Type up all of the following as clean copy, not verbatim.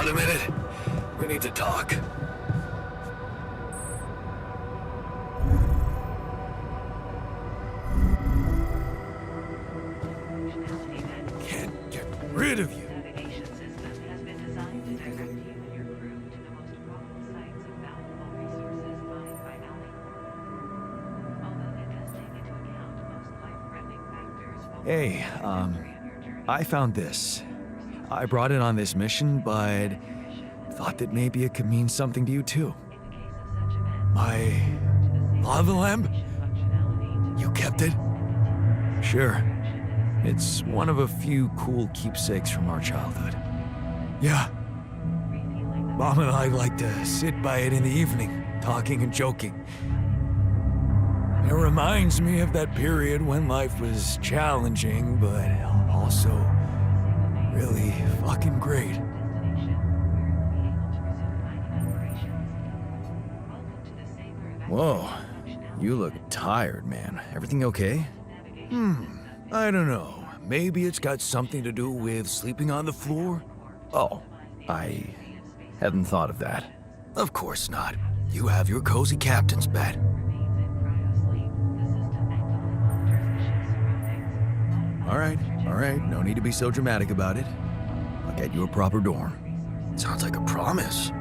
Got a minute? We need to talk. Can't get rid of you. Navigation system has been designed to direct you and your crew to the most probable sites of valuable resources mined by Alters. Although it does take into account most life-threatening factors. Hey, I found this. I brought it on this mission, but thought that maybe it could mean something to you too. My lava lamp? You kept it? Sure. It's one of a few cool keepsakes from our childhood. Yeah. Mom and I like to sit by it in the evening, talking and joking. It reminds me of that period when life was challenging, but also really fucking great. Whoa, you look tired, man. Everything okay? I don't know. Maybe it's got something to do with sleeping on the floor? Oh, I hadn't thought of that. Of course not. You have your cozy captain's bed. All right, no need to be so dramatic about it. I'll get you a proper dorm. Sounds like a promise.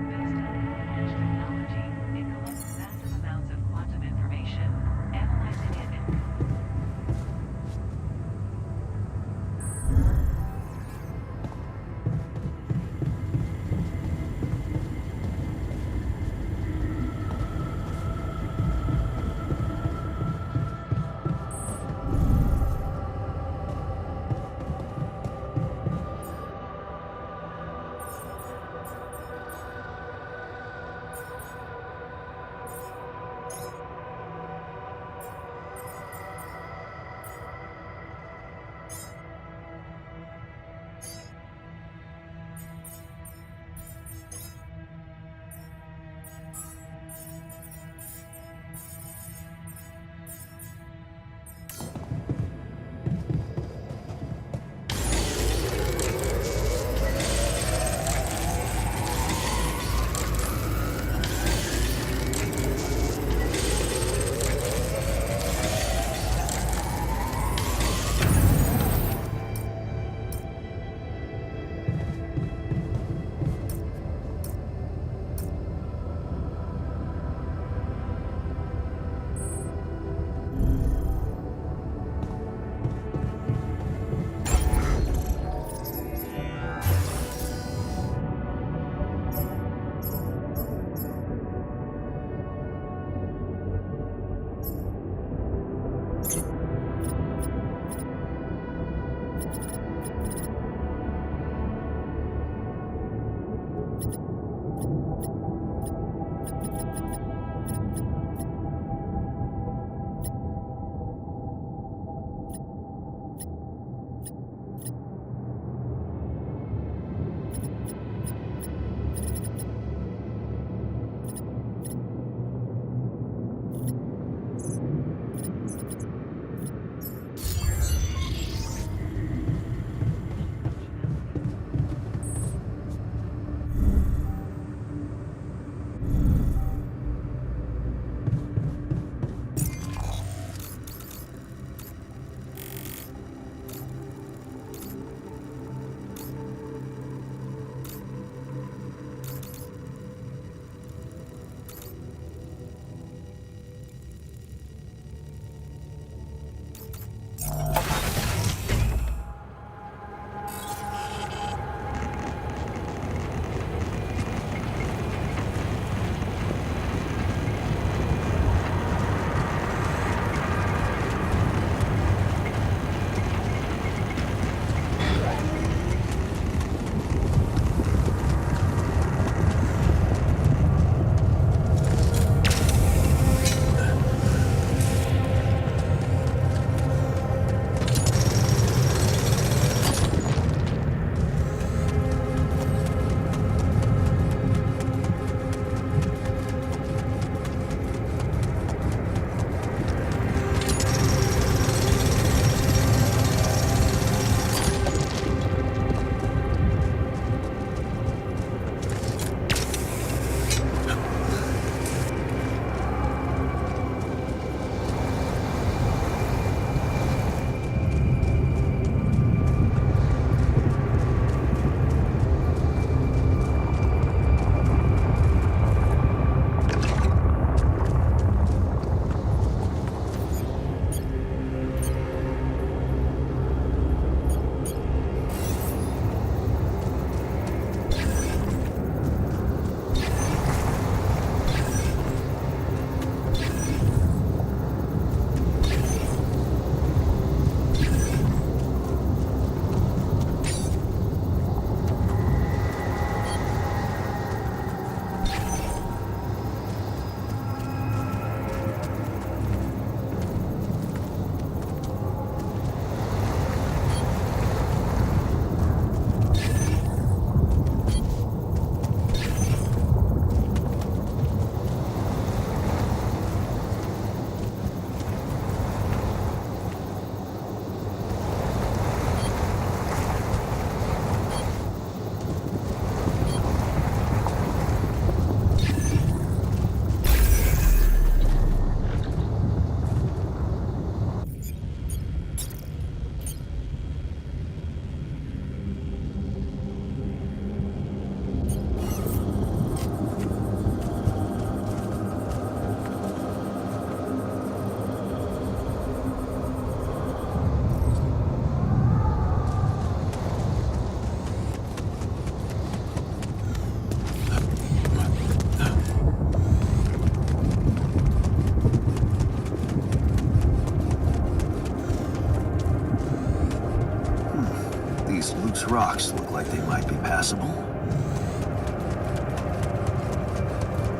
least Luke's rocks look like they might be passable.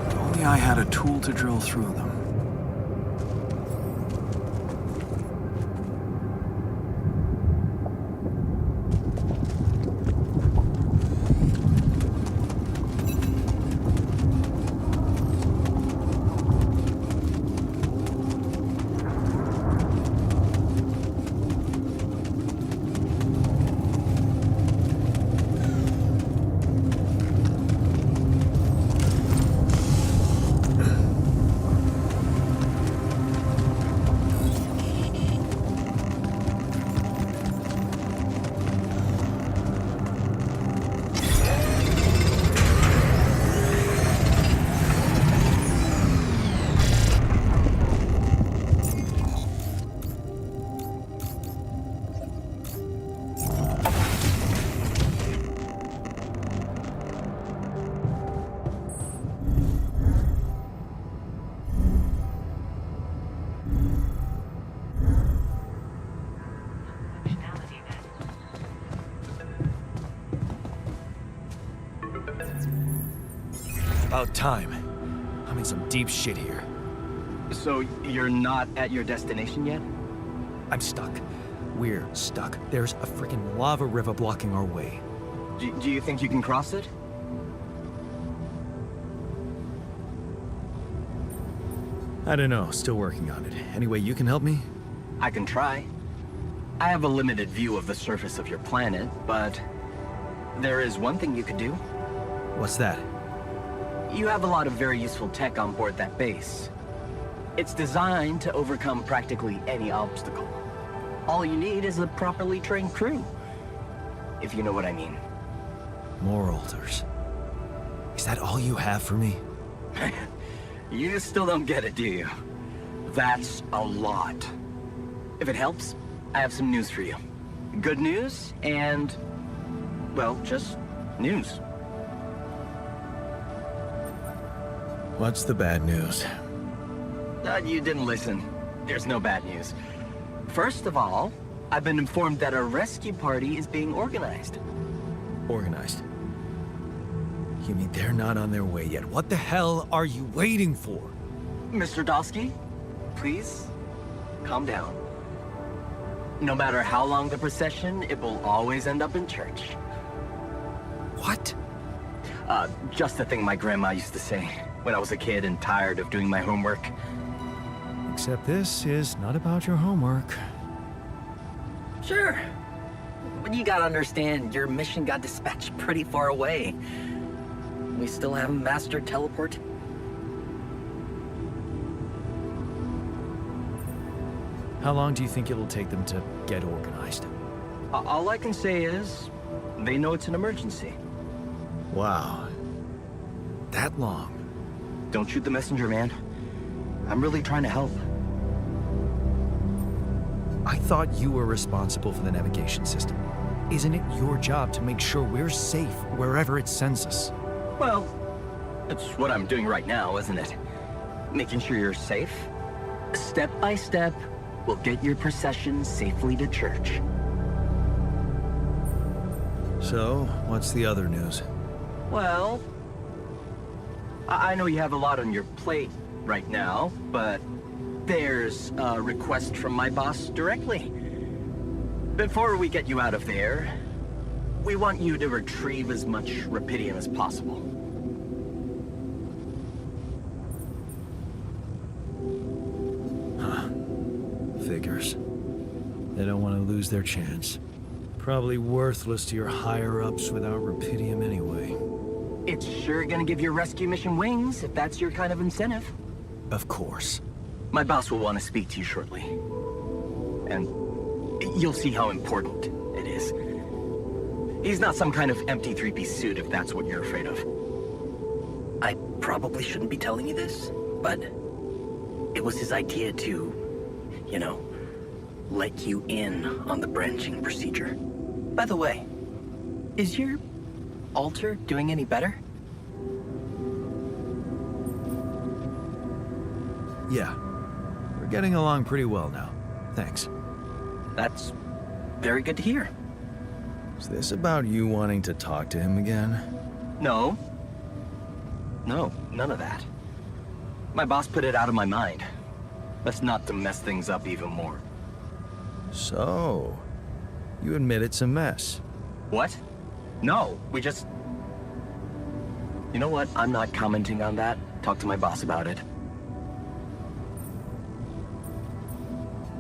If only I had a tool to drill through them. Functionality then. About time. I'm in some deep shit here. So you're not at your destination yet? I'm stuck. We're stuck. There's a freaking lava river blocking our way. Do you think you can cross it? I don't know. Still working on it. Anyway, you can help me? I can try. I have a limited view of the surface of your planet, but there is one thing you could do. What's that? You have a lot of very useful tech on board that base. It's designed to overcome practically any obstacle. All you need is a properly trained crew, if you know what I mean. More altars. Is that all you have for me? You still don't get it, do you? That's a lot. If it helps, I have some news for you. Good news and, well, just news. What's the bad news? You didn't listen. There's no bad news. First of all, I've been informed that a rescue party is being organized. Organized. You mean they're not on their way yet? What the hell are you waiting for? Mr. Dosky, please, calm down. No matter how long the procession, it will always end up in church. What? Just the thing my grandma used to say when I was a kid and tired of doing my homework. Except this is not about your homework. Sure. But you gotta understand, your mission got dispatched pretty far away. We still haven't mastered teleport. How long do you think it'll take them to get organized? All I can say is, they know it's an emergency. Wow. That long? Don't shoot the messenger, man. I'm really trying to help. I thought you were responsible for the navigation system. Isn't it your job to make sure we're safe wherever it sends us? Well, it's what I'm doing right now, isn't it? Making sure you're safe. Step by step, we'll get your procession safely to church. So, what's the other news? Well, I know you have a lot on your plate right now, but there's a request from my boss directly. Before we get you out of there, we want you to retrieve as much rupidium as possible. Figures. They don't want to lose their chance. Probably worthless to your higher-ups without rupidium anyway. It's sure gonna give your rescue mission wings, if that's your kind of incentive. Of course. My boss will want to speak to you shortly. And you'll see how important it is. He's not some kind of empty three-piece suit, if that's what you're afraid of. I probably shouldn't be telling you this, but it was his idea to, you know, let you in on the branching procedure. By the way, is your altar doing any better? Yeah. We're getting along pretty well now. Thanks. That's very good to hear. Is this about you wanting to talk to him again? No. No, none of that. My boss put it out of my mind. That's not to mess things up even more. So, you admit it's a mess. What? No, we just... You know what? I'm not commenting on that. Talk to my boss about it.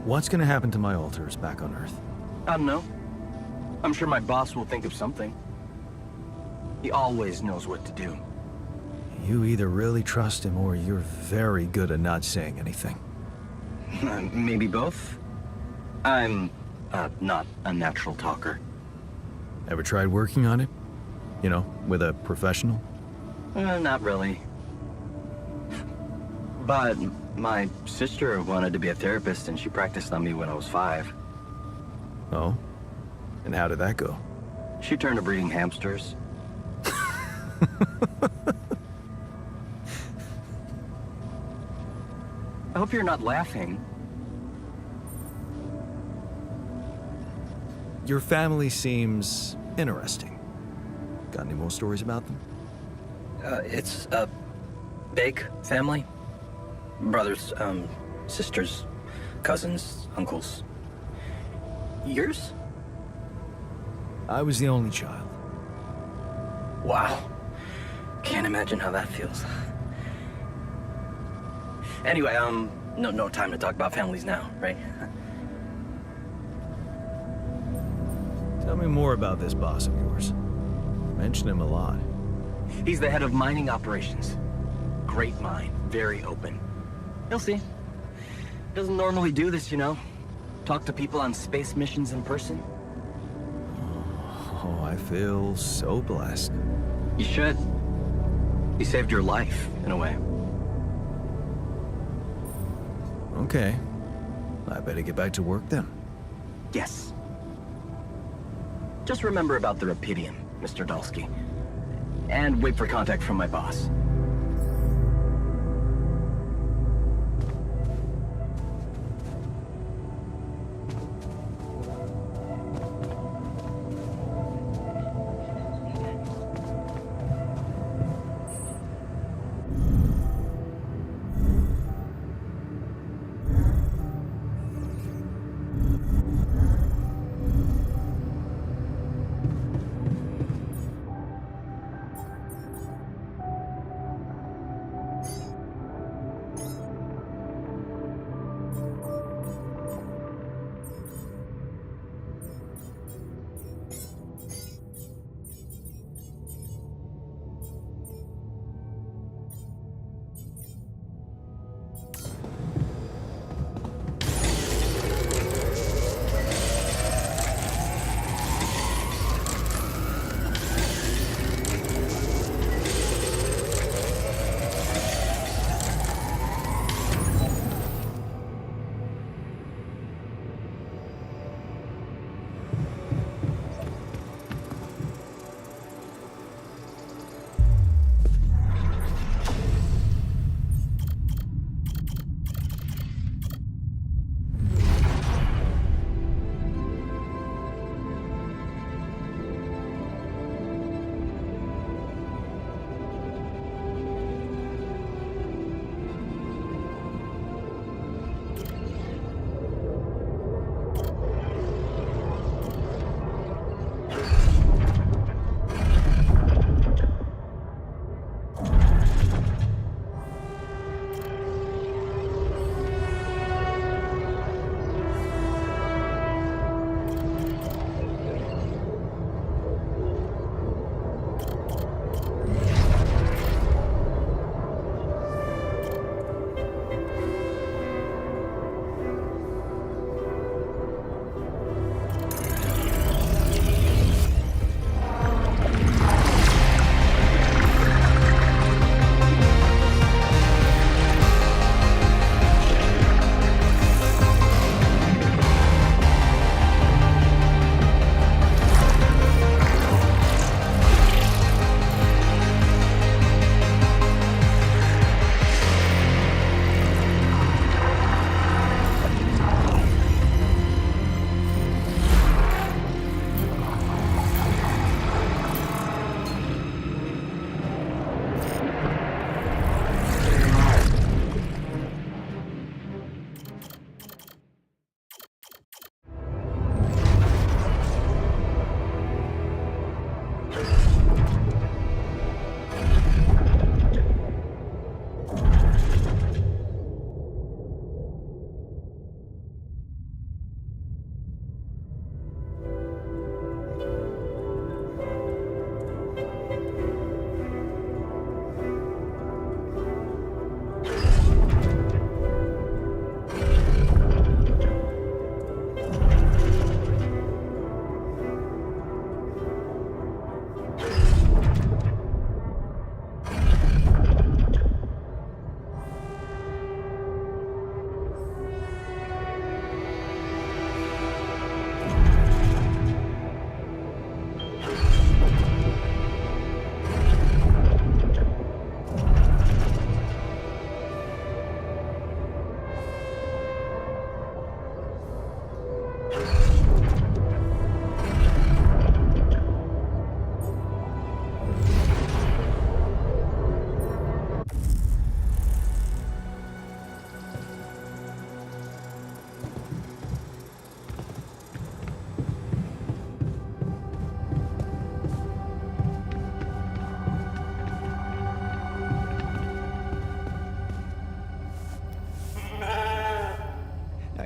What's gonna happen to my alters back on Earth? I don't know. I'm sure my boss will think of something. He always knows what to do. You either really trust him or you're very good at not saying anything. Maybe both? I'm, not a natural talker. Ever tried working on it? You know, with a professional? Not really. But my sister wanted to be a therapist and she practiced on me when I was 5. Oh? And how did that go? She turned to breeding hamsters. I hope you're not laughing. Your family seems interesting. Got any more stories about them? It's a big family. Brothers, sisters, cousins, uncles. Yours? I was the only child. Wow. Can't imagine how that feels. Anyway, no time to talk about families now, right? Tell me more about this boss of yours. You mention him a lot. He's the head of mining operations. Great mind, very open. You'll see. Doesn't normally do this, you know. Talk to people on space missions in person. Oh, I feel so blessed. You should. He saved your life, in a way. Okay. I better get back to work then. Yes. Just remember about the Rapidium, Mr. Dalsky. And wait for contact from my boss.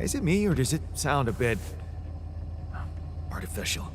Is it me, or does it sound a bit artificial?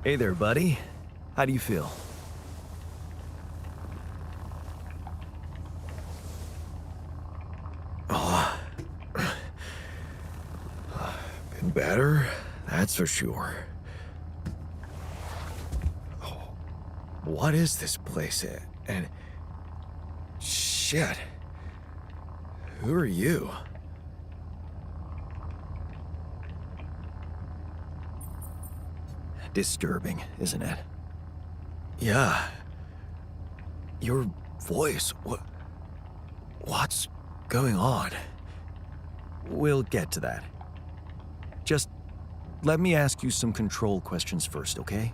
Hey there, buddy. How do you feel? Oh, been better, that's for sure. Oh, what is this place? And shit, who are you? Disturbing, isn't it? Yeah. Your voice, what's going on? We'll get to that. Just let me ask you some control questions first, okay?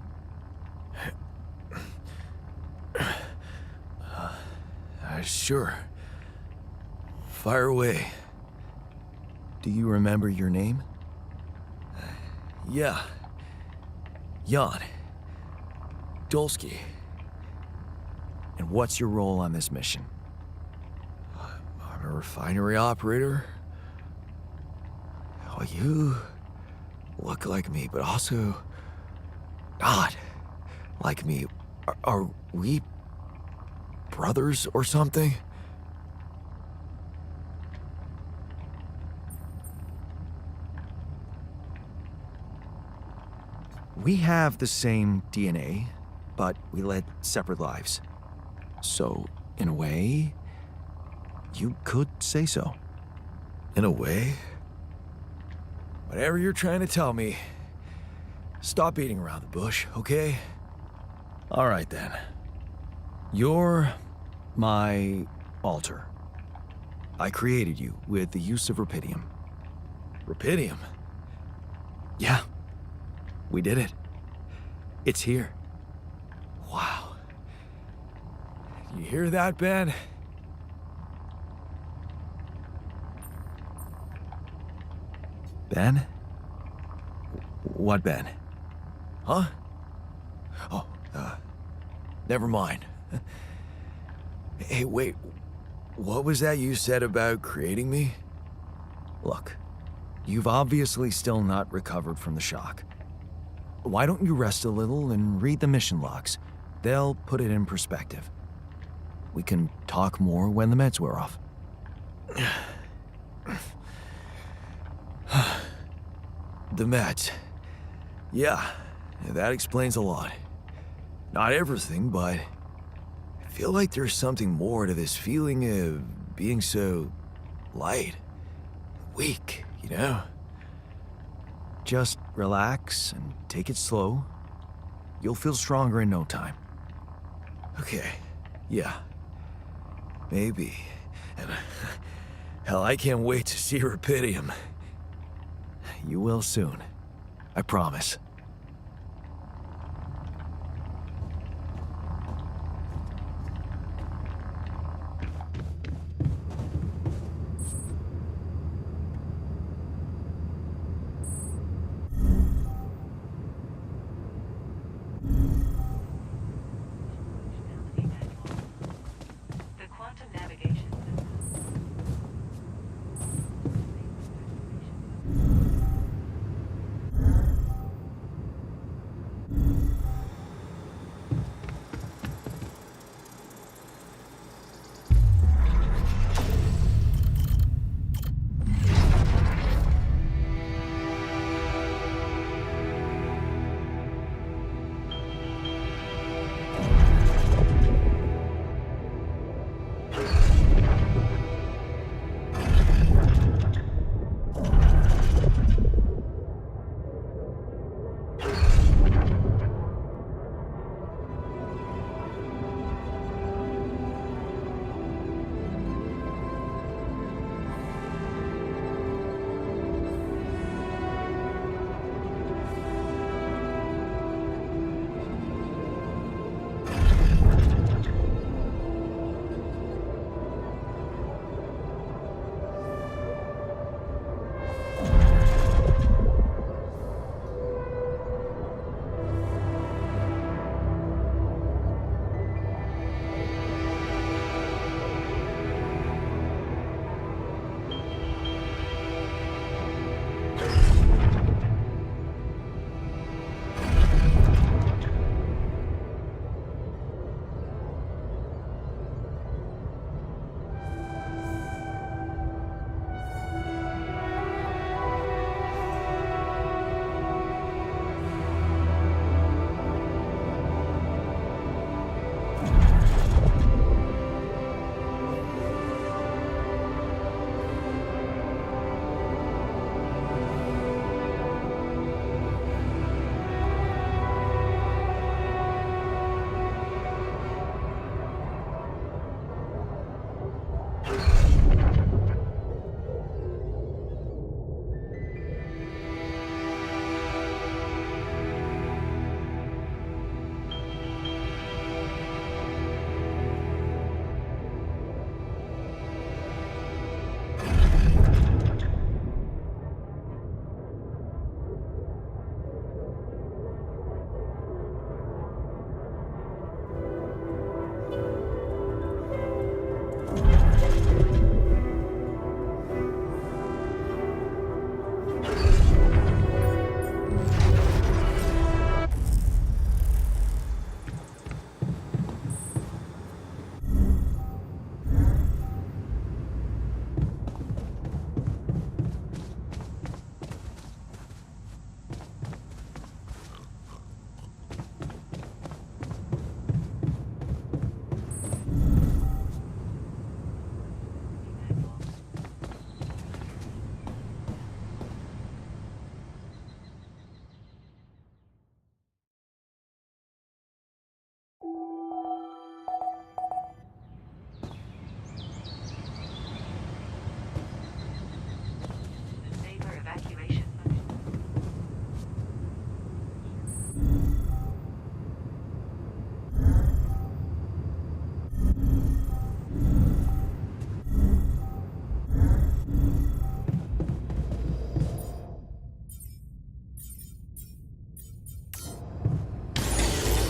Sure. Fire away. Do you remember your name? Yeah. Jan. Dolsky. And what's your role on this mission? I'm a refinery operator. Oh, you look like me, but also God. Like me. Are we brothers or something? We have the same DNA, but we led separate lives. So, in a way, you could say so. In a way? Whatever you're trying to tell me, stop beating around the bush, okay? All right then. You're my alter. I created you with the use of rupidium. Rupidium? Yeah. We did it. It's here. Wow. You hear that, Ben? Ben? What Ben? Huh? Oh, never mind. Hey, wait. What was that you said about creating me? Look, you've obviously still not recovered from the shock. Why don't you rest a little and read the mission logs? They'll put it in perspective. We can talk more when the meds wear off. The meds. Yeah, that explains a lot. Not everything, but I feel like there's something more to this feeling of being so light, weak, you know? Just relax and take it slow. You'll feel stronger in no time. Okay, yeah. Maybe. And hell, I can't wait to see rupidium. You will soon. I promise. The quantum navigation system.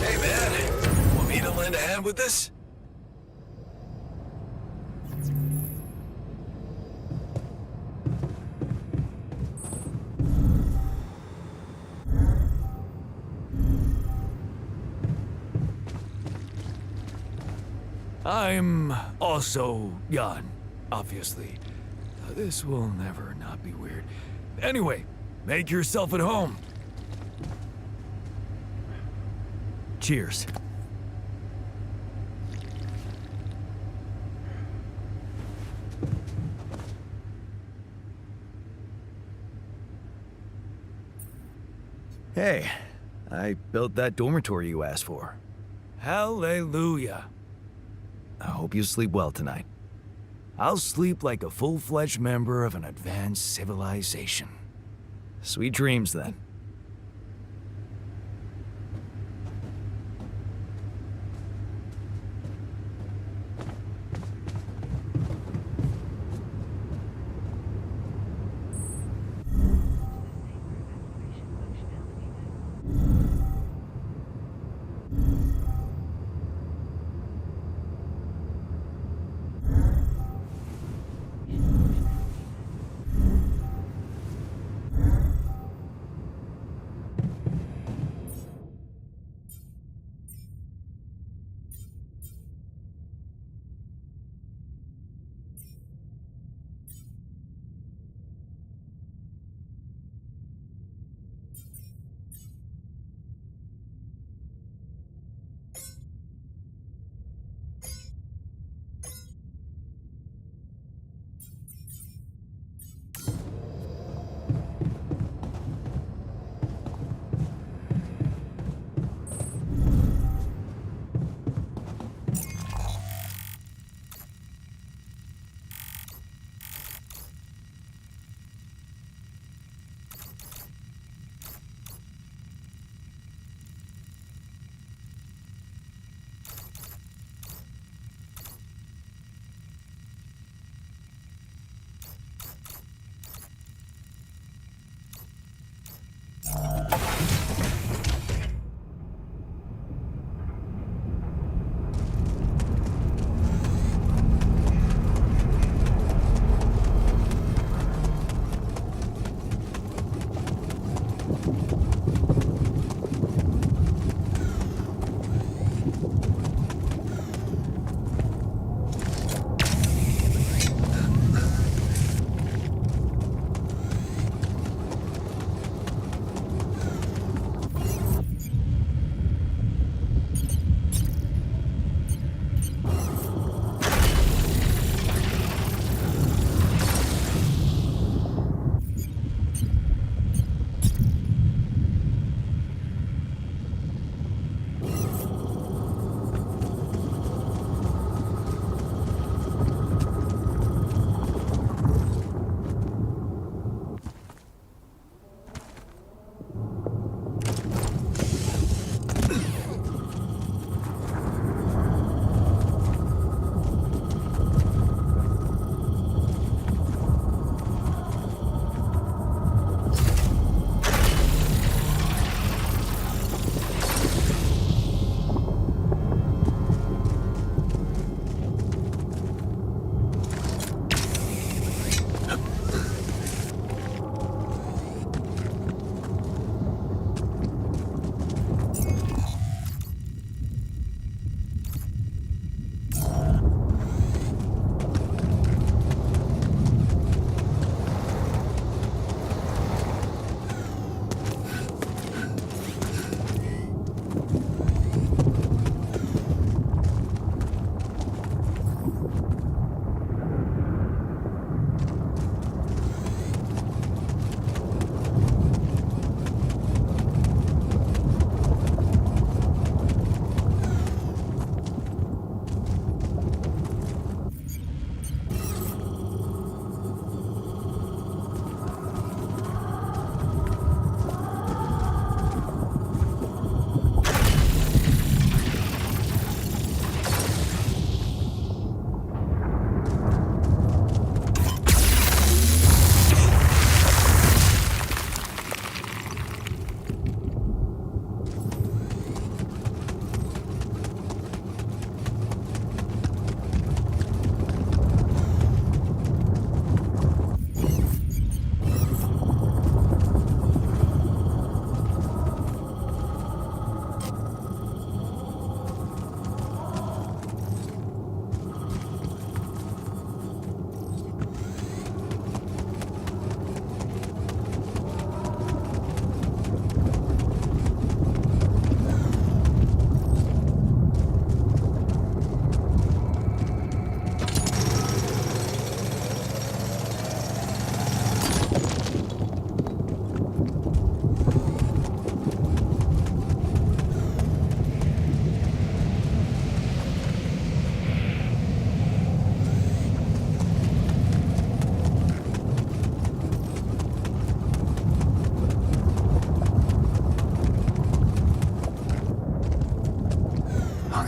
Hey, man. Want me to lend a hand with this? I'm also Jan, obviously. This will never not be weird. Anyway, make yourself at home. Cheers. Hey, I built that dormitory you asked for. Hallelujah. I hope you sleep well tonight. I'll sleep like a full-fledged member of an advanced civilization. Sweet dreams, then.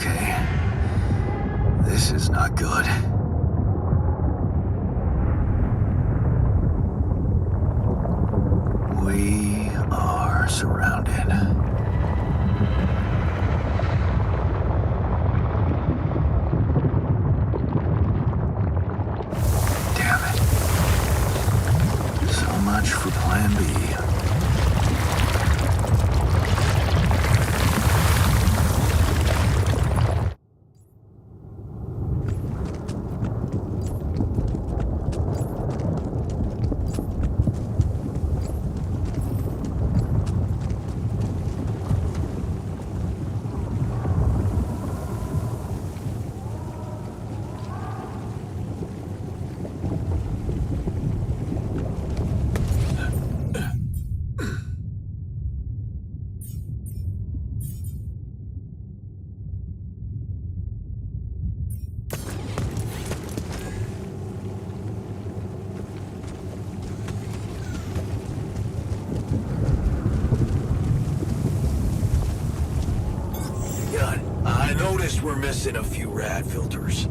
Okay. This is not good. We are surrounded. Damn it. So much for Plan B. Good. I noticed we're missing a few rad filters.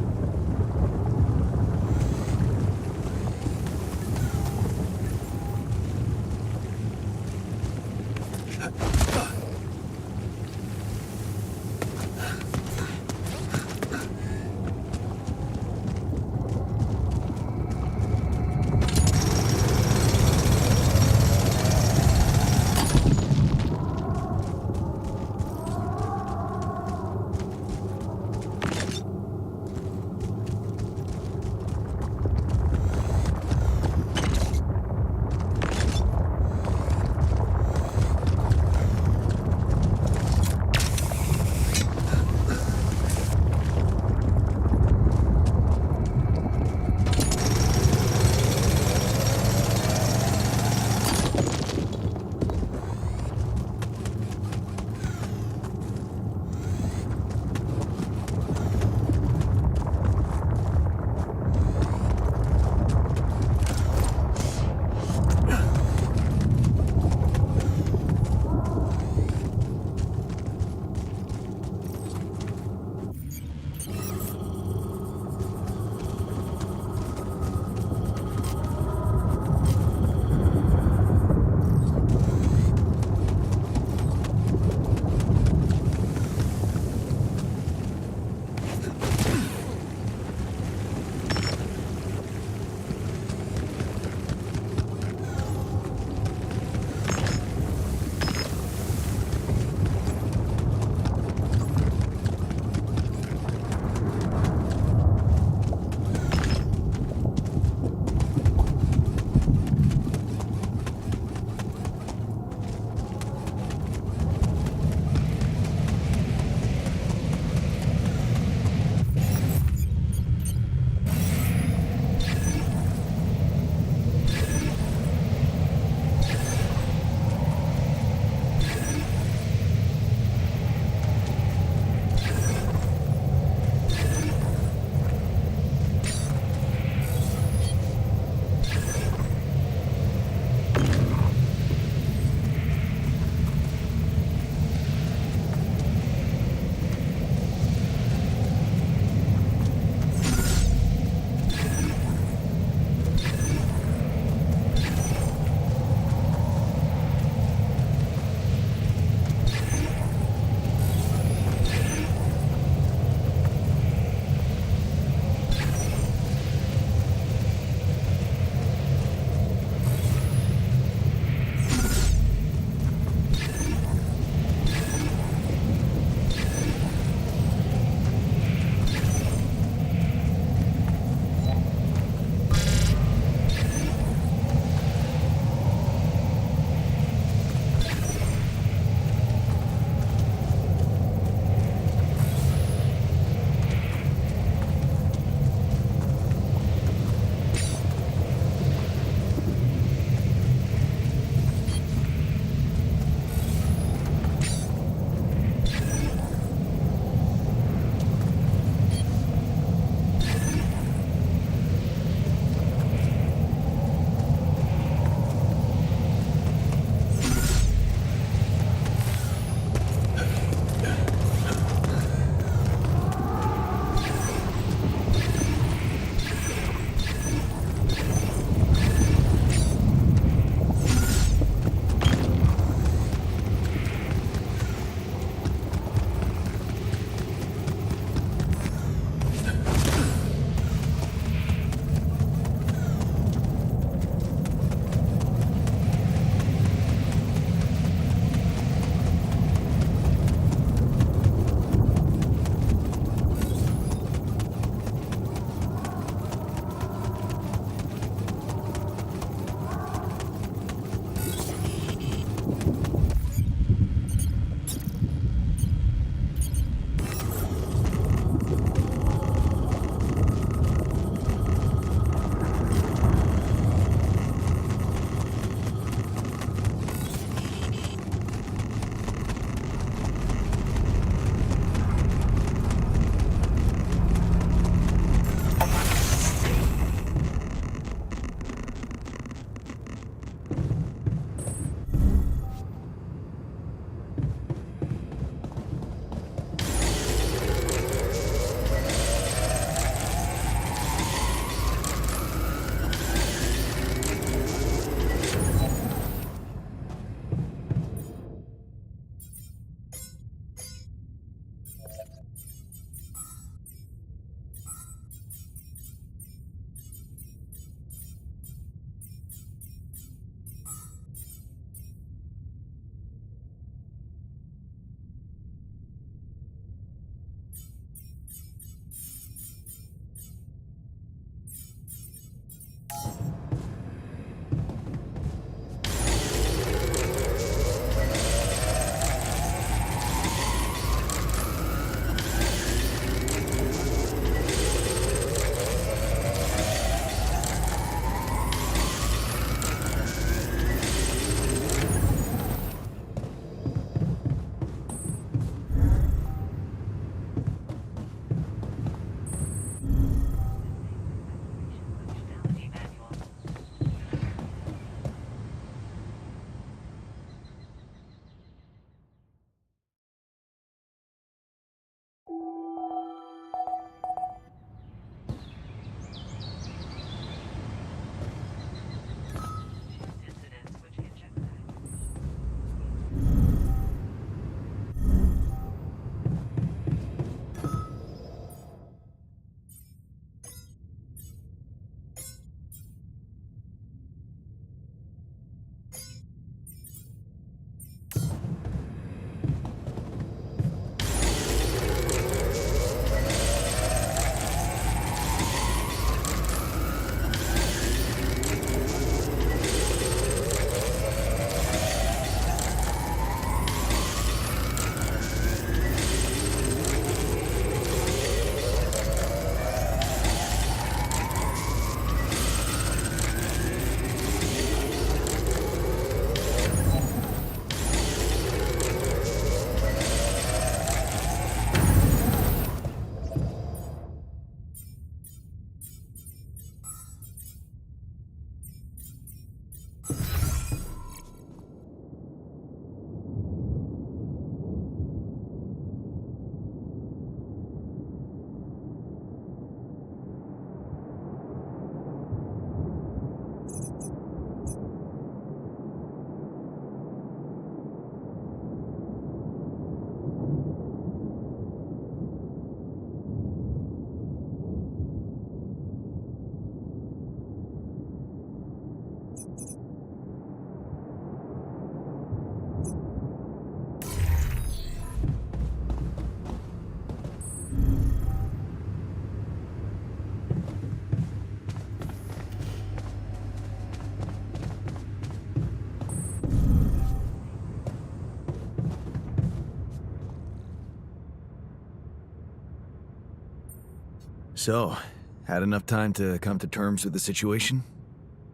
So, had enough time to come to terms with the situation?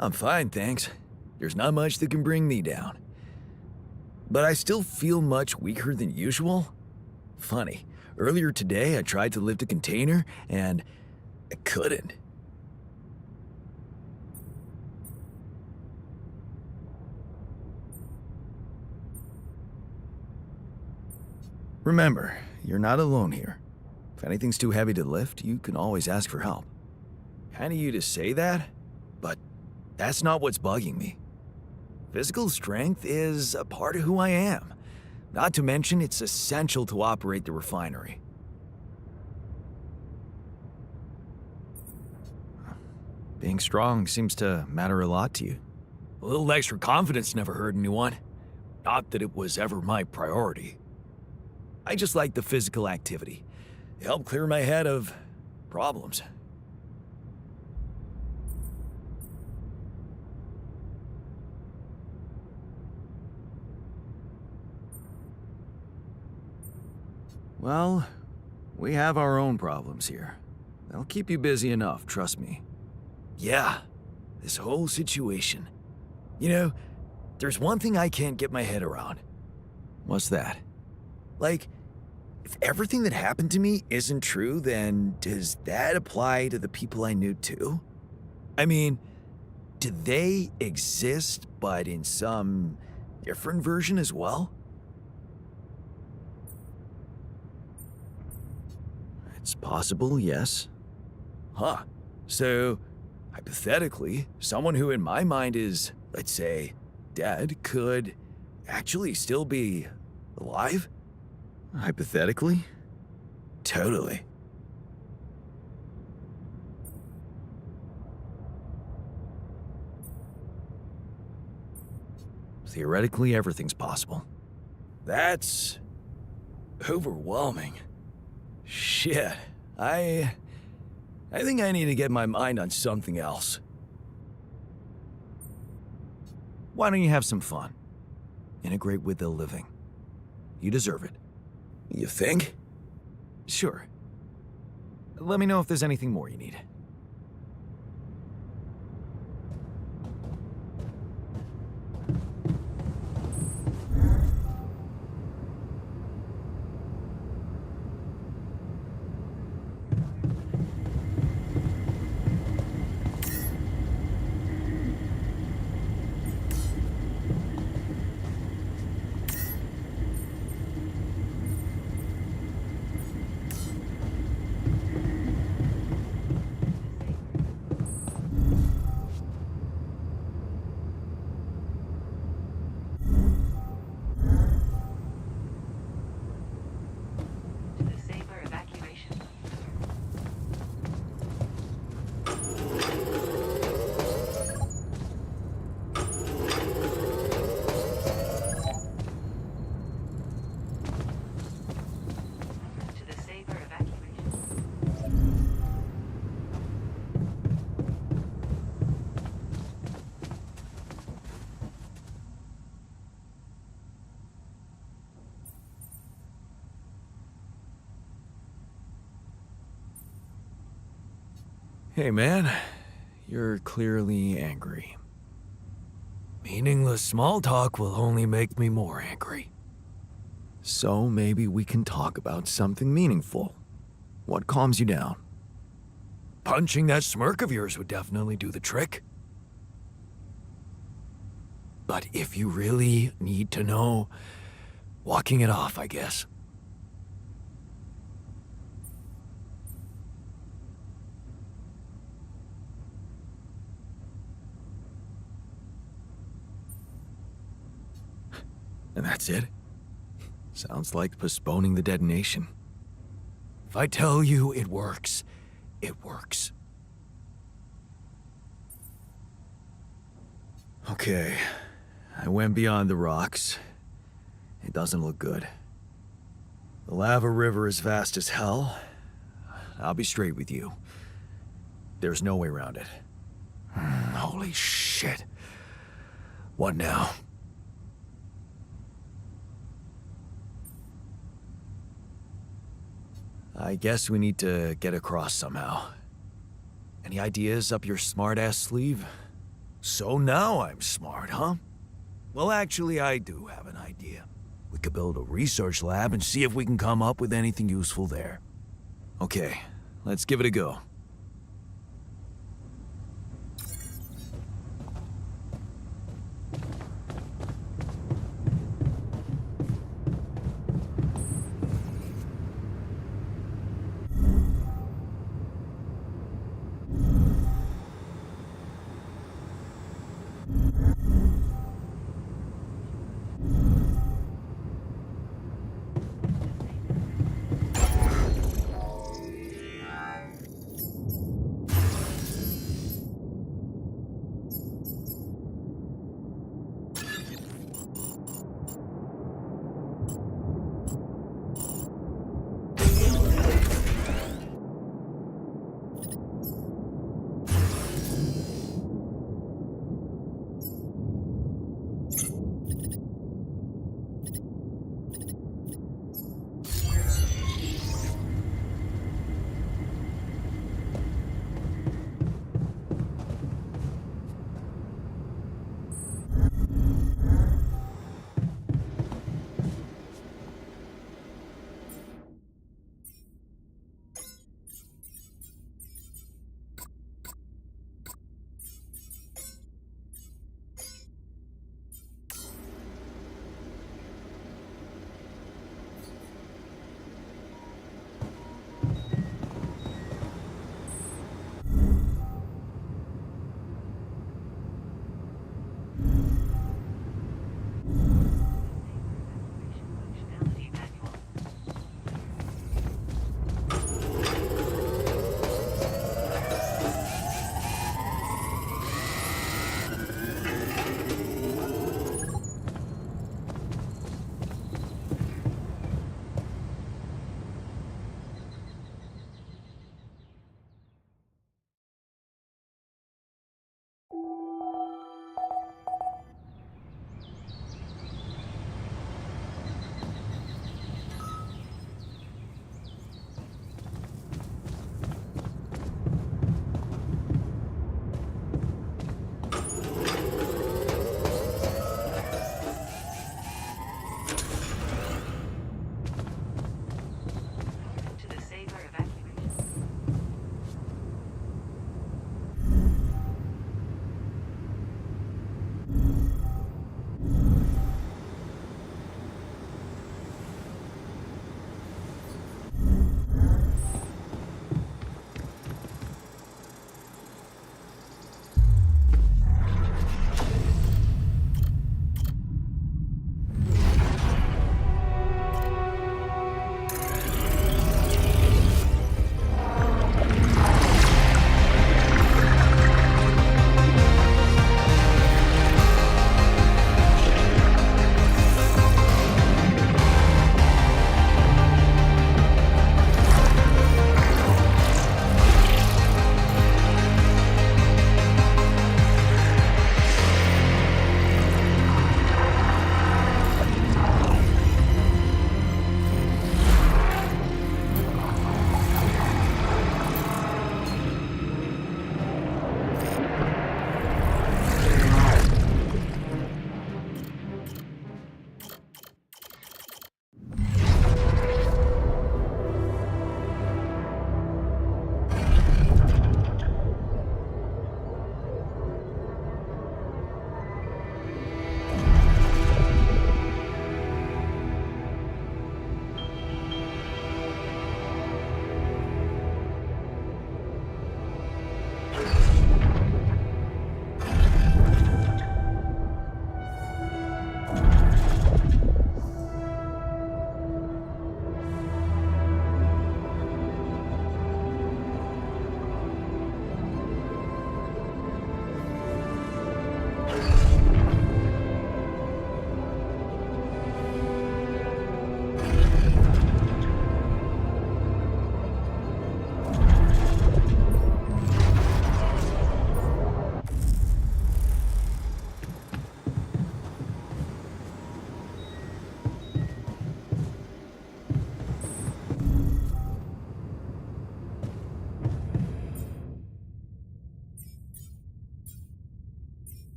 I'm fine, thanks. There's not much that can bring me down. But I still feel much weaker than usual. Funny, earlier today I tried to lift a container and I couldn't. Remember, you're not alone here. If anything's too heavy to lift, you can always ask for help. Kind of you to say that, but that's not what's bugging me. Physical strength is a part of who I am. Not to mention, it's essential to operate the refinery. Being strong seems to matter a lot to you. A little extra confidence never hurt anyone. Not that it was ever my priority. I just like the physical activity. It helped clear my head of problems. Well, we have our own problems here. They'll keep you busy enough, trust me. Yeah, this whole situation. You know, there's one thing I can't get my head around. What's that? Like, if everything that happened to me isn't true, then does that apply to the people I knew too? I mean, do they exist, but in some different version as well? It's possible, yes. Huh. So, hypothetically, someone who in my mind is, let's say, dead could actually still be alive? Hypothetically? Totally. Theoretically, everything's possible. That's overwhelming. Shit, I think I need to get my mind on something else. Why don't you have some fun? Integrate with the living. You deserve it. You think? Sure. Let me know if there's anything more you need. To the safer evacuation. To the safer evacuation. Hey man, you're clearly angry. Meaningless small talk will only make me more angry. So maybe we can talk about something meaningful. What calms you down? Punching that smirk of yours would definitely do the trick. But if you really need to know, walking it off, I guess. And that's it? Sounds like postponing the detonation. If I tell you it works, it works. Okay, I went beyond the rocks. It doesn't look good. The lava river is vast as hell. I'll be straight with you. There's no way around it. Holy shit. What now? I guess we need to get across somehow. Any ideas up your smart-ass sleeve? So now I'm smart, huh? Well, actually, I do have an idea. We could build a research lab and see if we can come up with anything useful there. Okay, let's give it a go.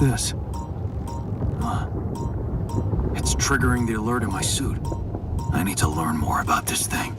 this? Huh. It's triggering the alert in my suit. I need to learn more about this thing.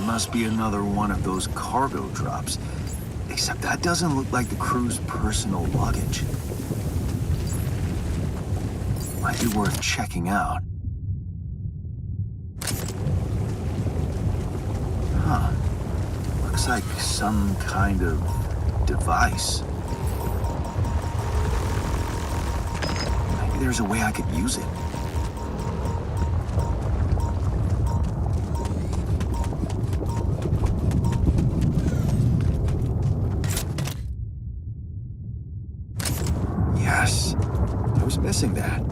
Must be another one of those cargo drops. Except that doesn't look like the crew's personal luggage. Might be worth checking out. Huh. Looks like some kind of device. Maybe there's a way I could use it. Yes, I was missing that.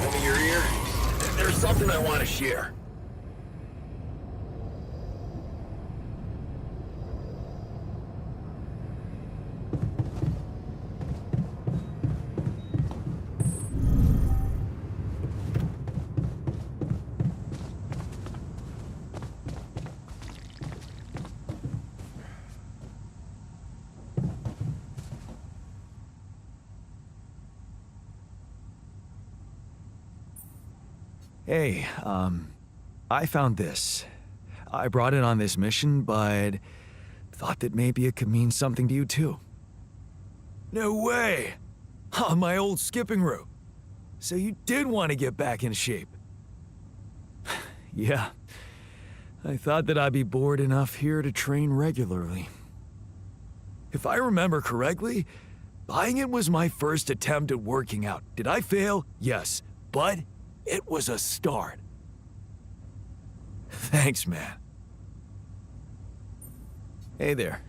Lend me your ear. There's something I want to share. Hey, I found this. I brought it on this mission, but thought that maybe it could mean something to you too. No way! Oh, my old skipping rope. So you did want to get back in shape. Yeah. I thought that I'd be bored enough here to train regularly. If I remember correctly, buying it was my first attempt at working out. Did I fail? Yes. But it was a start. Thanks, man. Hey there.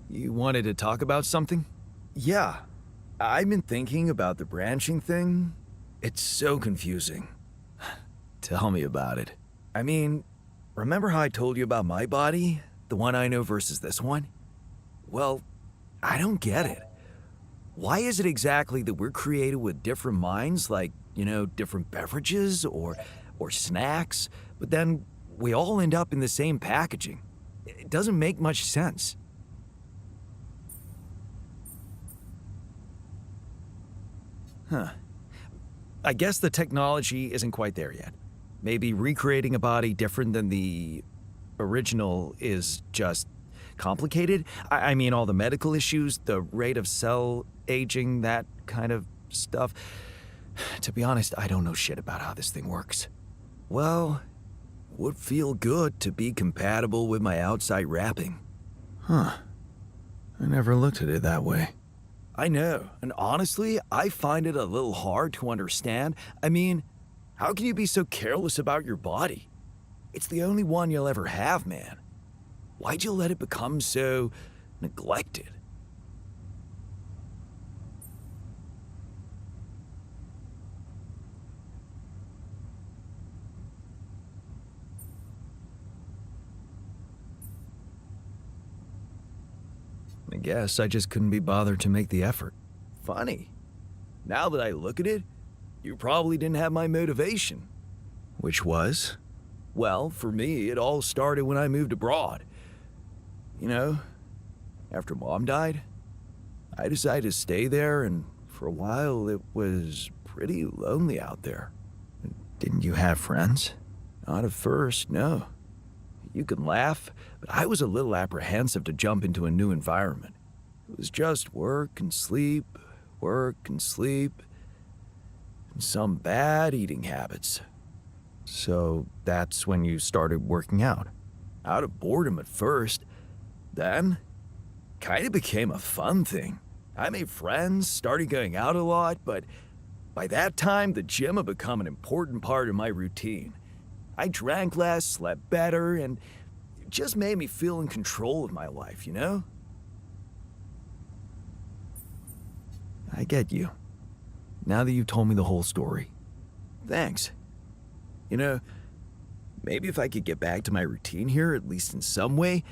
You wanted to talk about something? Yeah. I've been thinking about the branching thing. It's so confusing. Tell me about it. I mean, remember how I told you about my body? The one I know versus this one? Well, I don't get it. Why is it exactly that we're created with different minds, like, you know, different beverages or snacks, but then we all end up in the same packaging? It doesn't make much sense. Huh. I guess the technology isn't quite there yet. Maybe recreating a body different than the original is just complicated. I mean, all the medical issues, the rate of cell aging, that kind of stuff. To be honest, I don't know shit about how this thing works. Well, would feel good to be compatible with my outside wrapping. Huh. I never looked at it that way. I know, and honestly, I find it a little hard to understand. I mean, how can you be so careless about your body? It's the only one you'll ever have, man. Why'd you let it become so neglected? I guess I just couldn't be bothered to make the effort. Funny. Now that I look at it, you probably didn't have my motivation. Which was? Well, for me, it all started when I moved abroad. You know, after Mom died, I decided to stay there, and for a while it was pretty lonely out there. Didn't you have friends? Not at first, no. You can laugh, but I was a little apprehensive to jump into a new environment. It was just work and sleep, and some bad eating habits. So that's when you started working out? Out of boredom at first. Then, kind of became a fun thing. I made friends, started going out a lot, but by that time, the gym had become an important part of my routine. I drank less, slept better, and it just made me feel in control of my life, you know? I get you. Now that you've told me the whole story. Thanks. You know, maybe if I could get back to my routine here, at least in some way,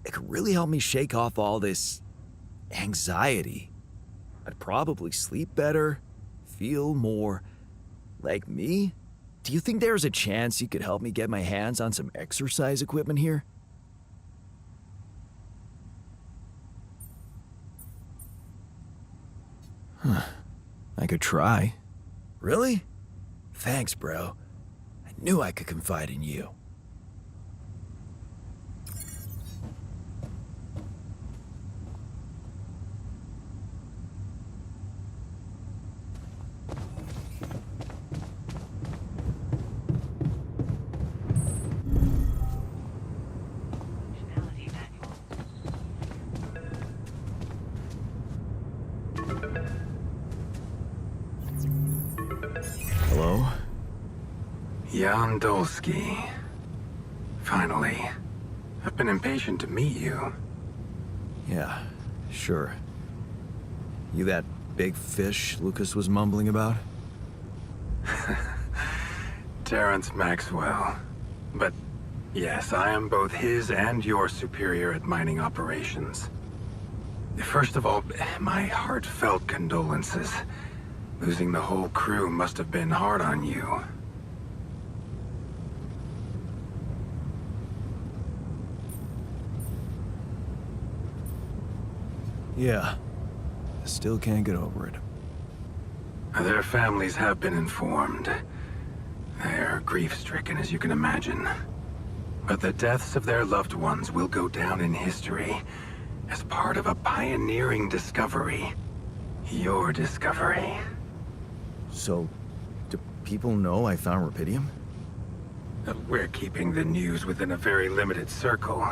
it could really help me shake off all this anxiety. I'd probably sleep better, feel more like me. Do you think there's a chance you could help me get my hands on some exercise equipment here? I could try. Really? Thanks, bro. I knew I could confide in you. Functionality manual. Hello? Jan Dolsky. Finally. I've been impatient to meet you. Yeah, sure. You that big fish Lucas was mumbling about? Terrence Maxwell. But yes, I am both his and your superior at mining operations. First of all, my heartfelt condolences. Losing the whole crew must have been hard on you. Yeah. I still can't get over it. Their families have been informed. They're grief-stricken, as you can imagine. But the deaths of their loved ones will go down in history as part of a pioneering discovery. Your discovery. So, do people know I found rupidium? We're keeping the news within a very limited circle.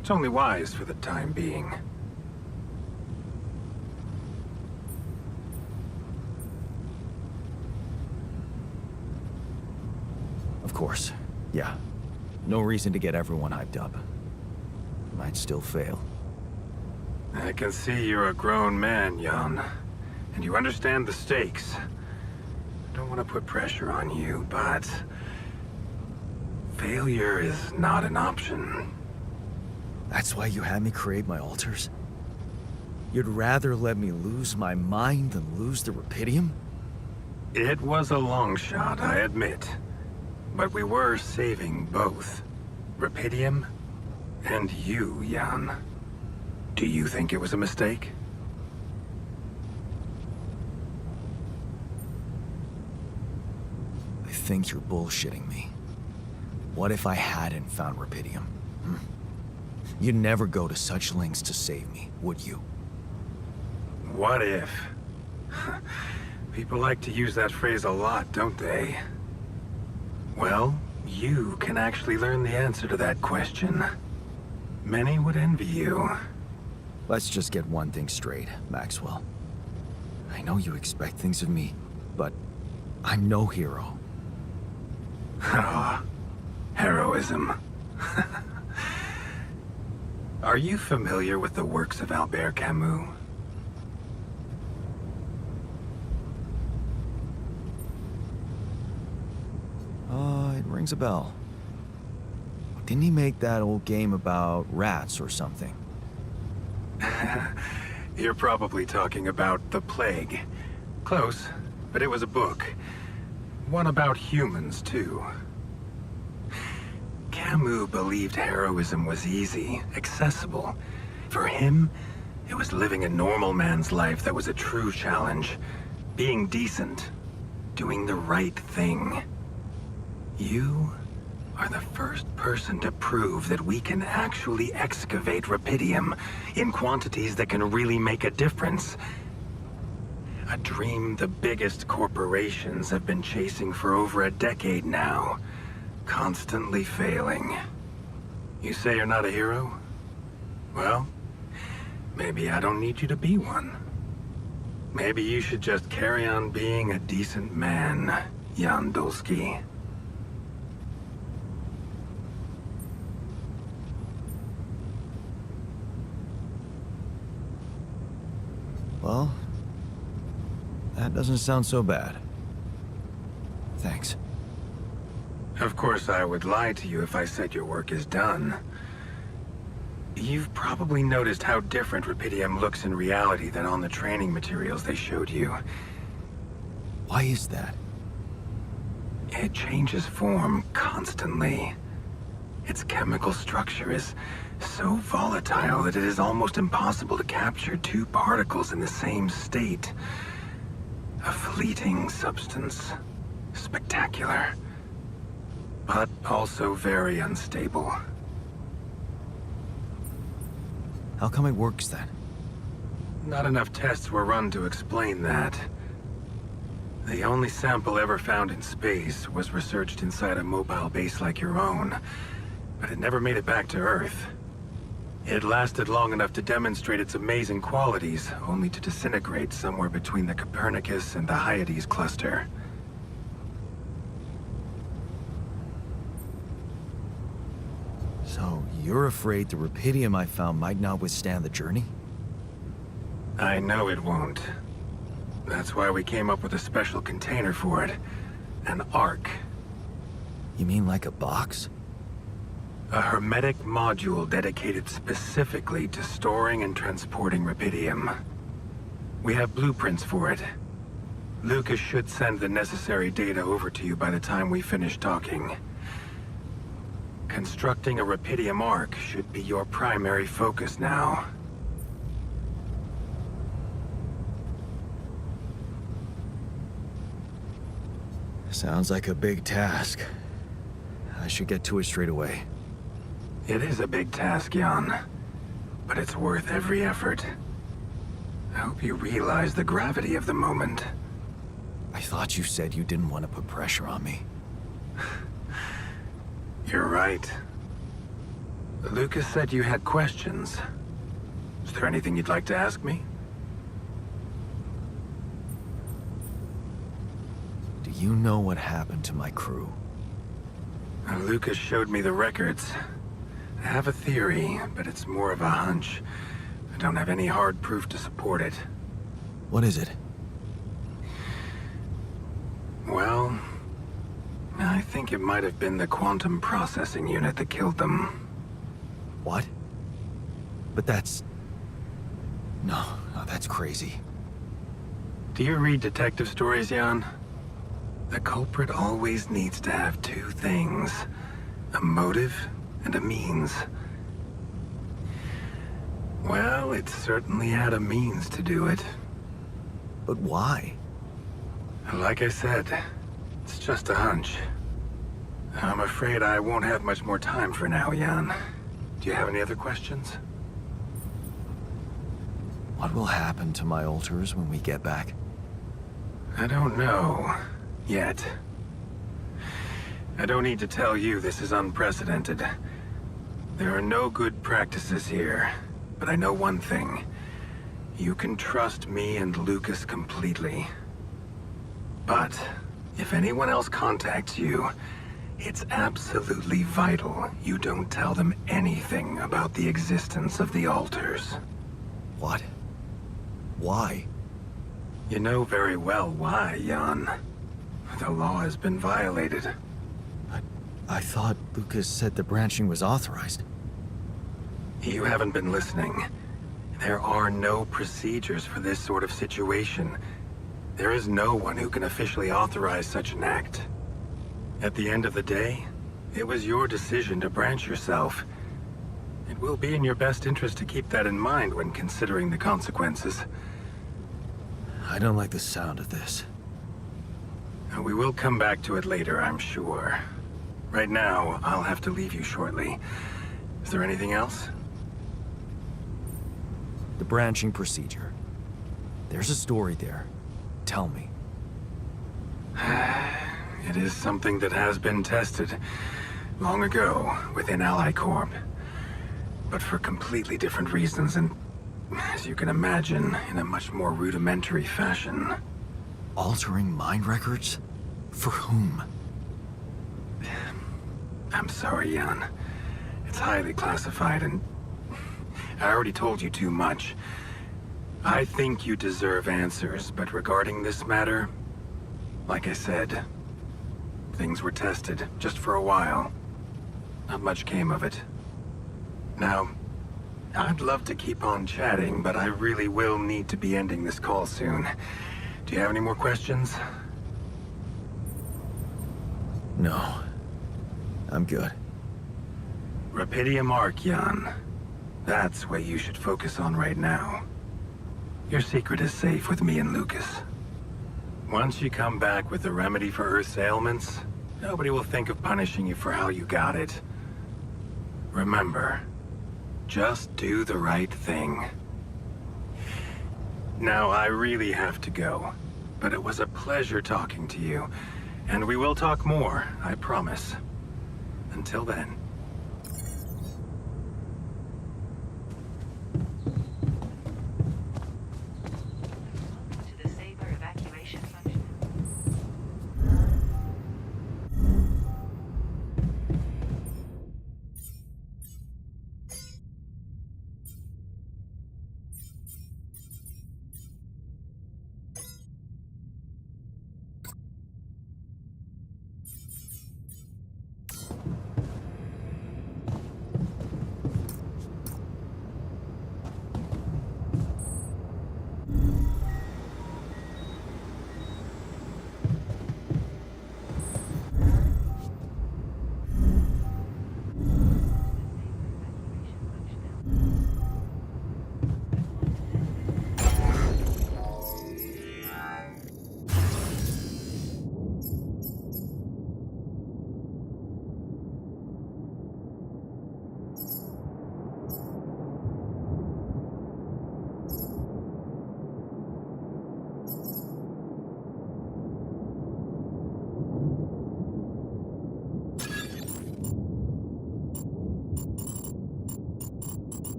It's only wise for the time being. Of course. Yeah. No reason to get everyone hyped up. Might still fail. I can see you're a grown man, Jan. And you understand the stakes. I don't want to put pressure on you, but... failure is not an option. That's why you had me create my altars? You'd rather let me lose my mind than lose the rupidium? It was a long shot, I admit. But we were saving both. Rupidium and you, Jan. Do you think it was a mistake? I think you're bullshitting me. What if I hadn't found rupidium? You'd never go to such lengths to save me, would you? What if? People like to use that phrase a lot, don't they? Well, you can actually learn the answer to that question. Many would envy you. Let's just get one thing straight, Maxwell. I know you expect things of me, but I'm no hero. Ah, heroism. Are you familiar with the works of Albert Camus? It rings a bell. Didn't he make that old game about rats or something? You're probably talking about The Plague. Close, but it was a book. One about humans, too. Camus believed heroism was easy, accessible. For him, it was living a normal man's life that was a true challenge. Being decent. Doing the right thing. You are the first person to prove that we can actually excavate rupidium in quantities that can really make a difference. A dream the biggest corporations have been chasing for over a decade now, constantly failing. You say you're not a hero? Well, maybe I don't need you to be one. Maybe you should just carry on being a decent man, Jan Dolsky. Well, that doesn't sound so bad. Thanks. Of course, I would lie to you if I said your work is done. You've probably noticed how different rupidium looks in reality than on the training materials they showed you. Why is that? It changes form constantly. Its chemical structure is so volatile that it is almost impossible to capture two particles in the same state. A fleeting substance. Spectacular. But also very unstable. How come it works then? Not enough tests were run to explain that. The only sample ever found in space was researched inside a mobile base like your own, but it never made it back to Earth. It lasted long enough to demonstrate its amazing qualities, only to disintegrate somewhere between the Copernicus and the Hyades cluster. So, you're afraid the rupidium I found might not withstand the journey? I know it won't. That's why we came up with a special container for it. An Ark. You mean like a box? A hermetic module dedicated specifically to storing and transporting rubidium. We have blueprints for it. Lucas should send the necessary data over to you by the time we finish talking. Constructing a rubidium arc should be your primary focus now. Sounds like a big task. I should get to it straight away. It is a big task, Jan, but it's worth every effort. I hope you realize the gravity of the moment. I thought you said you didn't want to put pressure on me. You're right. Lucas said you had questions. Is there anything you'd like to ask me? Do you know what happened to my crew? Lucas showed me the records. I have a theory, but it's more of a hunch. I don't have any hard proof to support it. What is it? Well, I think it might have been the quantum processing unit that killed them. What? But that's... No, that's crazy. Do you read detective stories, Jan? The culprit always needs to have two things. A motive and a means. Well, it certainly had a means to do it. But why? Like I said, it's just a hunch. I'm afraid I won't have much more time for now, Jan. Do you have any other questions? What will happen to my alters when we get back? I don't know. Yet. I don't need to tell you this is unprecedented. There are no good practices here, but I know one thing. You can trust me and Lucas completely. But if anyone else contacts you, it's absolutely vital you don't tell them anything about the existence of the alters. What? Why? You know very well why, Jan. The law has been violated. I thought Lucas said the branching was authorized. You haven't been listening. There are no procedures for this sort of situation. There is no one who can officially authorize such an act. At the end of the day, it was your decision to branch yourself. It will be in your best interest to keep that in mind when considering the consequences. I don't like the sound of this. We will come back to it later, I'm sure. Right now, I'll have to leave you shortly. Is there anything else? The branching procedure. There's a story there. Tell me. It is something that has been tested long ago within Ally Corp. But for completely different reasons and, as you can imagine, in a much more rudimentary fashion. Altering mind records? For whom? I'm sorry, Jan. It's highly classified and I already told you too much. I think you deserve answers, but regarding this matter, like I said, things were tested just for a while. Not much came of it. Now, I'd love to keep on chatting, but I really will need to be ending this call soon. Do you have any more questions? No. I'm good. Rubidium Arc, Jan. That's what you should focus on right now. Your secret is safe with me and Lucas. Once you come back with a remedy for Earth's ailments, nobody will think of punishing you for how you got it. Remember, just do the right thing. Now, I really have to go, but it was a pleasure talking to you, and we will talk more, I promise. Until then. To the Saber evacuation function.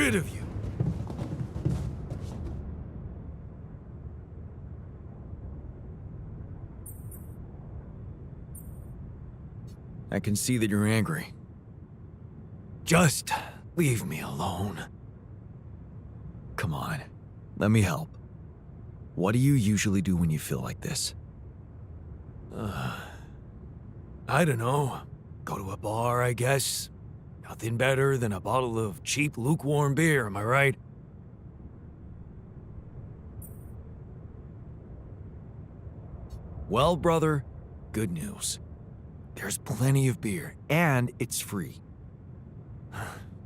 rid of you. I can see that you're angry. Just leave me alone. Come on, let me help. What do you usually do when you feel like this? I don't know. Go to a bar, I guess. Nothing better than a bottle of cheap, lukewarm beer, am I right? Well, brother, good news. There's plenty of beer, and it's free.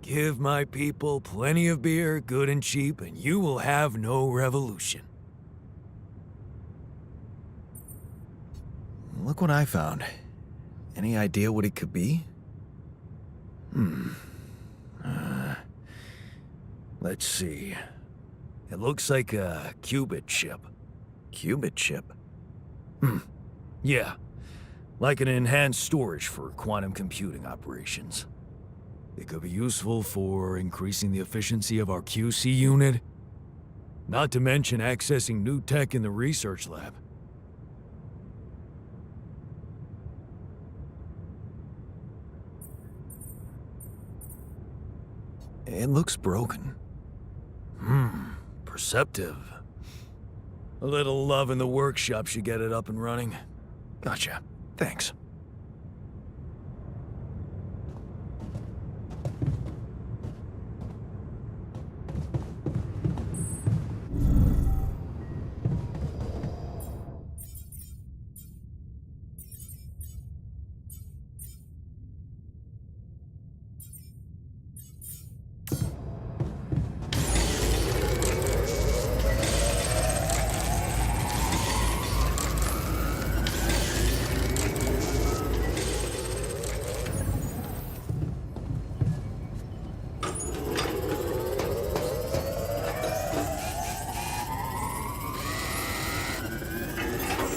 Give my people plenty of beer, good and cheap, and you will have no revolution. Look what I found. Any idea what it could be? Let's see. It looks like a qubit chip. Qubit chip? Yeah, like an enhanced storage for quantum computing operations. It could be useful for increasing the efficiency of our QC unit, not to mention accessing new tech in the research lab. It looks broken. Perceptive. A little love in the workshop should get it up and running. Gotcha. Thanks.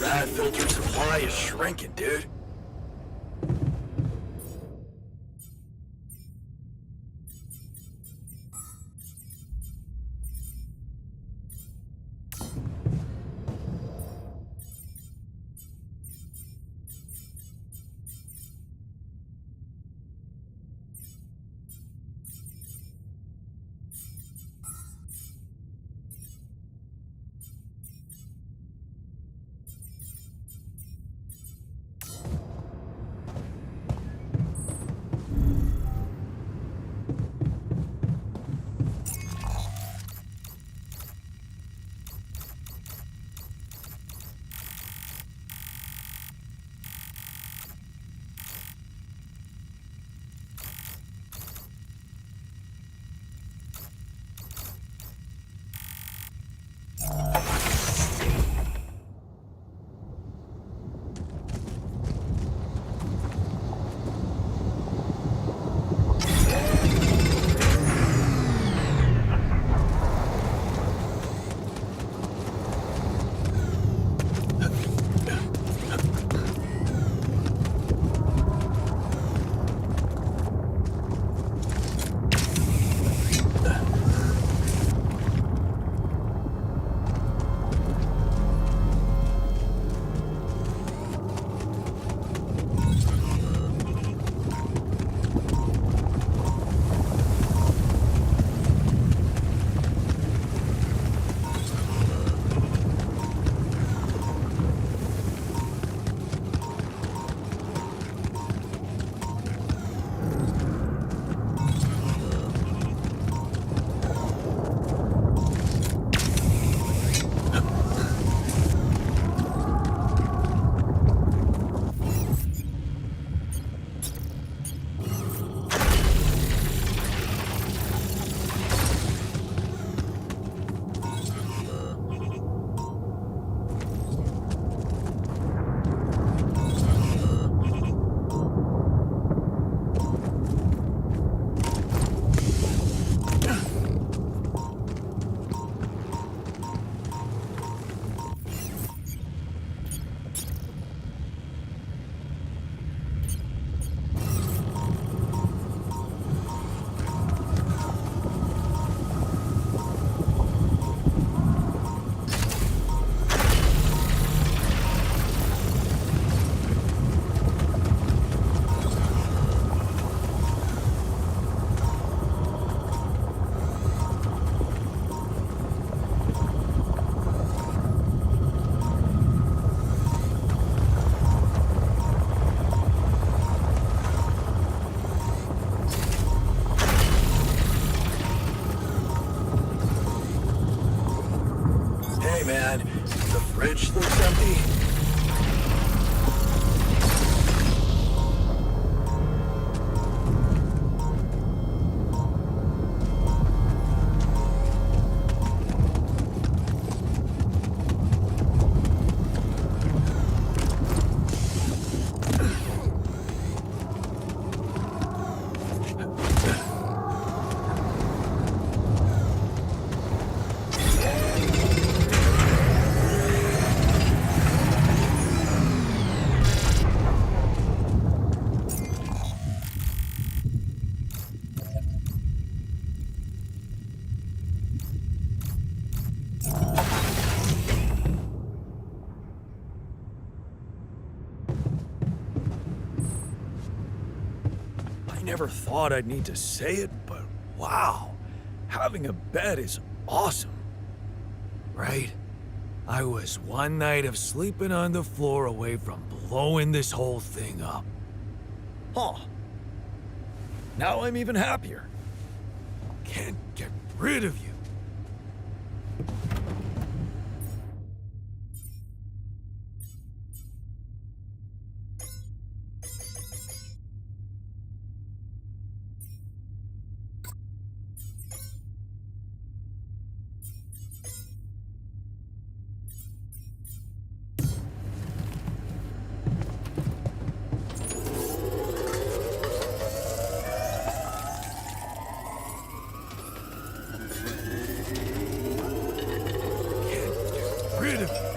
That filter supply is shrinking, dude. couch looks empty. Never thought I'd need to say it, but wow, having a bed is awesome. Right? I was one night of sleeping on the floor away from blowing this whole thing up. Huh. Now I'm even happier. Can't get rid of you. Rid of you.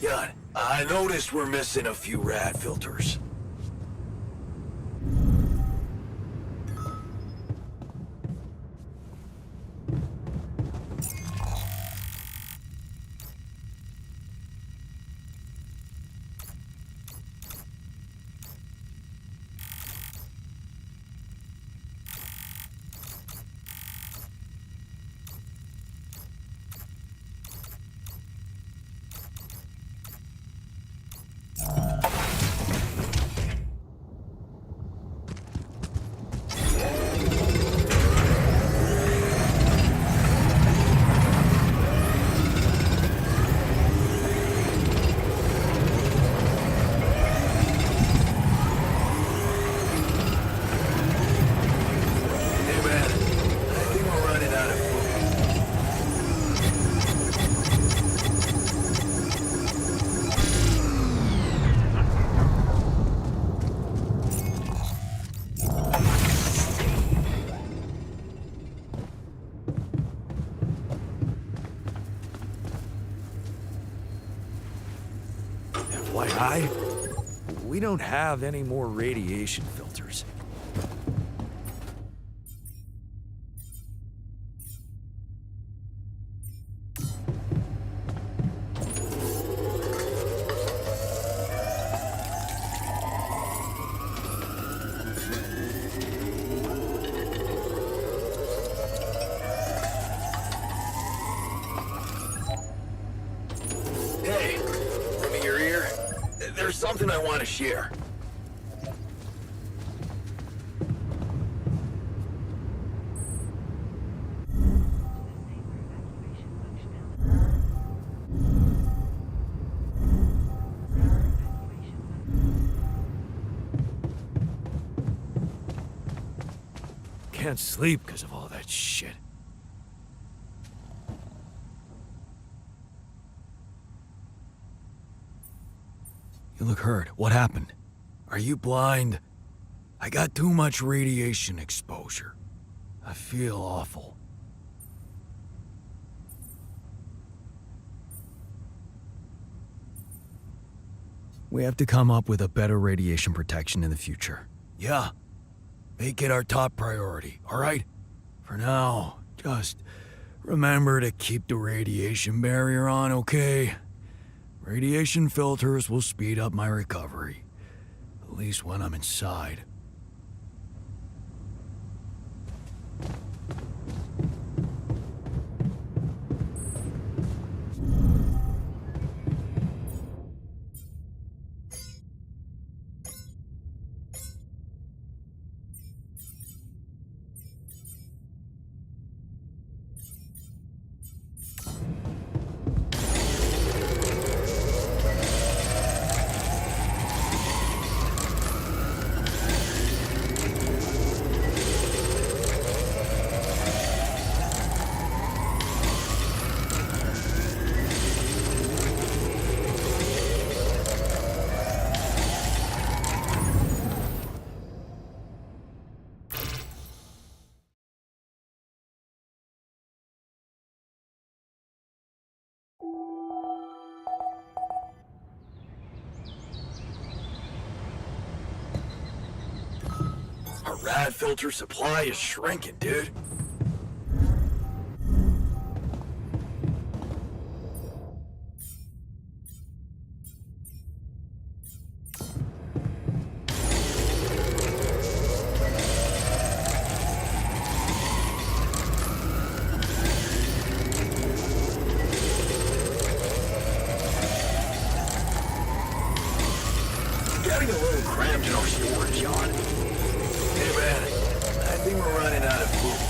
Yeah, I noticed we're missing a few rad filters. FYI, we don't have any more radiation filters. There's something I want to share. Can't sleep because of all that shit. You look hurt. What happened? Are you blind? I got too much radiation exposure. I feel awful. We have to come up with a better radiation protection in the future. Yeah. Make it our top priority, alright? For now, just remember to keep the radiation barrier on, okay? Radiation filters will speed up my recovery. At least when I'm inside. Our rad filter supply is shrinking, dude. Getting a little cramped in our storage yard. Hey man, I think we're running out of food.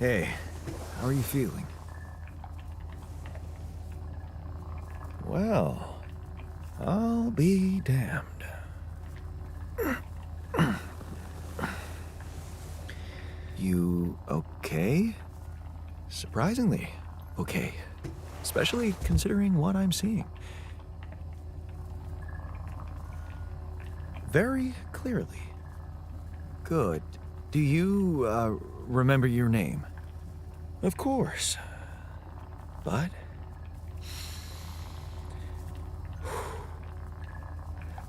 Hey, how are you feeling? Well, I'll be damned. You okay? Surprisingly okay. Especially considering what I'm seeing. Very clearly. Good. Do you, remember your name? Of course. But...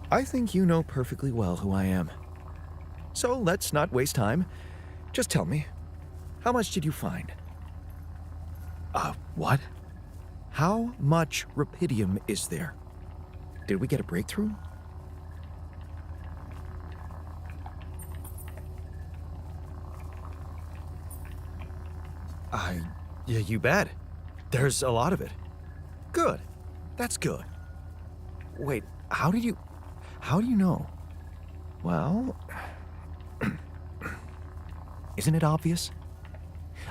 I think you know perfectly well who I am. So let's not waste time. Just tell me, how much did you find? What? How much rupidium is there? Did we get a breakthrough? Yeah, you bet. There's a lot of it. Good. That's good. Wait, how do you know? Well, isn't it obvious?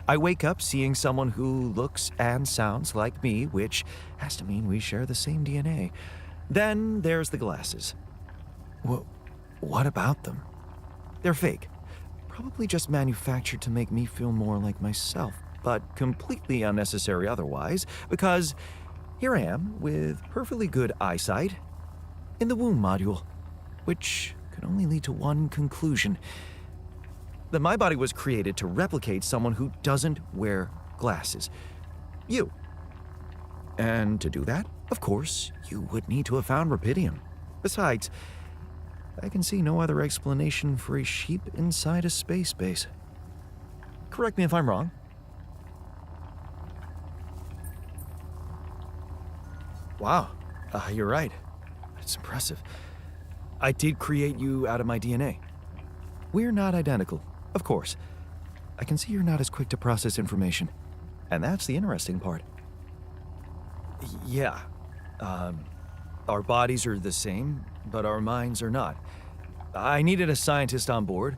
I wake up seeing someone who looks and sounds like me, which has to mean we share the same DNA. Then there's the glasses. What about them? They're fake. Probably just manufactured to make me feel more like myself, but completely unnecessary otherwise, because here I am with perfectly good eyesight in the womb module, which can only lead to one conclusion: that my body was created to replicate someone who doesn't wear glasses. You. And to do that, of course, you would need to have found rupidium. Besides, I can see no other explanation for a sheep inside a space base. Correct me if I'm wrong. Wow, you're right. It's impressive. I did create you out of my DNA. We're not identical, of course. I can see you're not as quick to process information. And that's the interesting part. Yeah. Our bodies are the same, but our minds are not. I needed a scientist on board.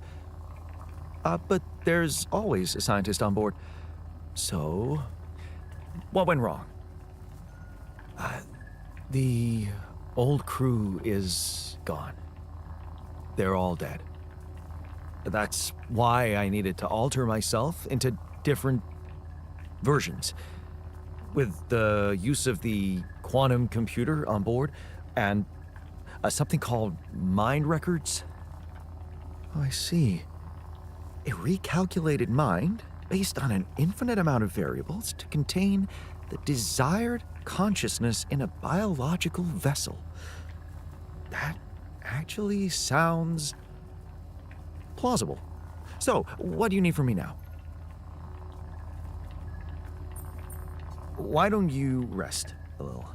But there's always a scientist on board. So, what went wrong? The old crew is gone. They're all dead. That's why I needed to alter myself into different versions. With the use of the quantum computer on board and something called mind records. Oh, I see. A recalculated mind based on an infinite amount of variables to contain the desired consciousness in a biological vessel. That actually sounds plausible. So, what do you need from me now? Why don't you rest a little?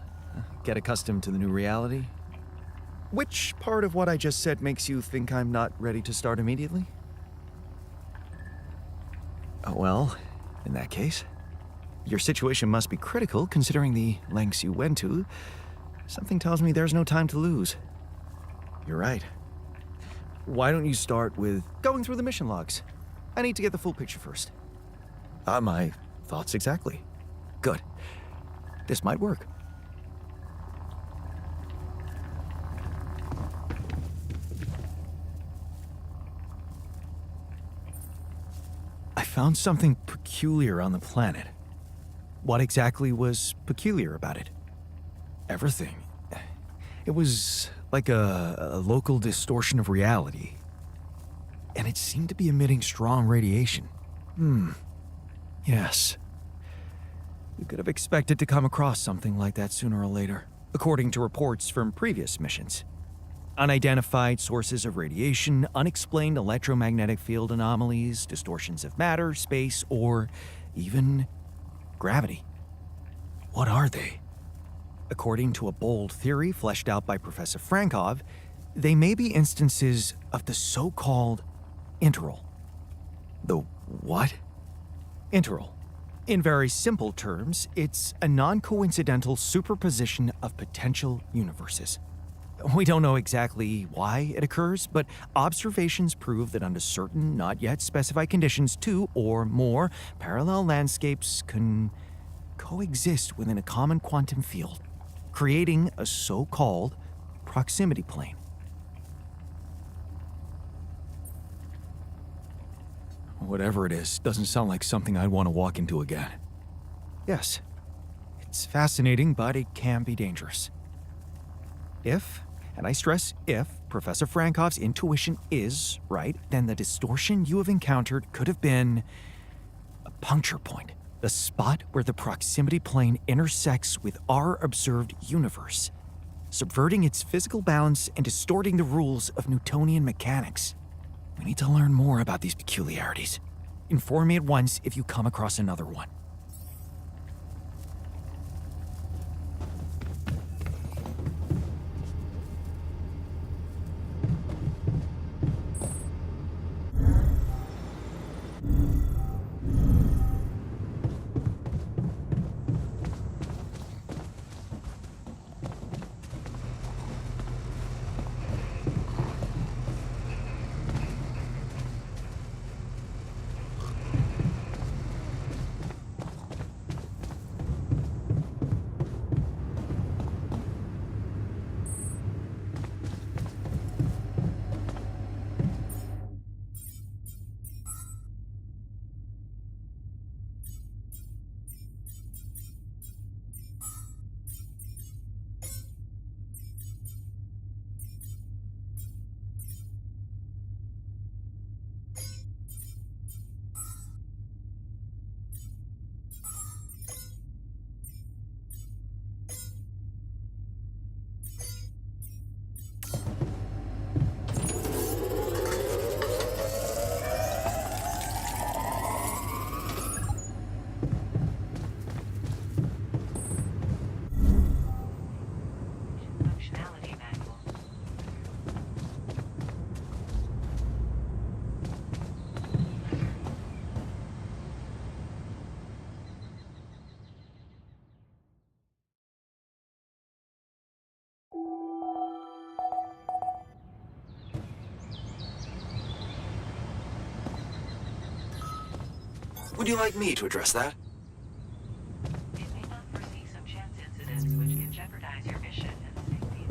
Get accustomed to the new reality? Which part of what I just said makes you think I'm not ready to start immediately? Well, in that case, your situation must be critical considering the lengths you went to. Something tells me there's no time to lose. You're right. Why don't you start with going through the mission logs? I need to get the full picture first. My thoughts exactly. Good. This might work. I found something peculiar on the planet. What exactly was peculiar about it? Everything. It was like a local distortion of reality. And it seemed to be emitting strong radiation. Yes. We could have expected to come across something like that sooner or later, according to reports from previous missions. Unidentified sources of radiation, unexplained electromagnetic field anomalies, distortions of matter, space, or even gravity. What are they? According to a bold theory fleshed out by Professor Frankov, they may be instances of the so-called interval. The what? Interval. In very simple terms, it's a non-coincidental superposition of potential universes. We don't know exactly why it occurs, but observations prove that under certain, not yet specified conditions, two or more parallel landscapes can coexist within a common quantum field, creating a so-called proximity plane. Whatever it is, doesn't sound like something I'd want to walk into again. Yes, it's fascinating, but it can be dangerous. If, and I stress if, Professor Frankov's intuition is right, then the distortion you have encountered could have been a puncture point, the spot where the proximity plane intersects with our observed universe, subverting its physical balance and distorting the rules of Newtonian mechanics. We need to learn more about these peculiarities. Inform me at once if you come across another one. Functionality manual. Would you like me to address that? It may not foresee some chance incidents which can jeopardize your mission and safety.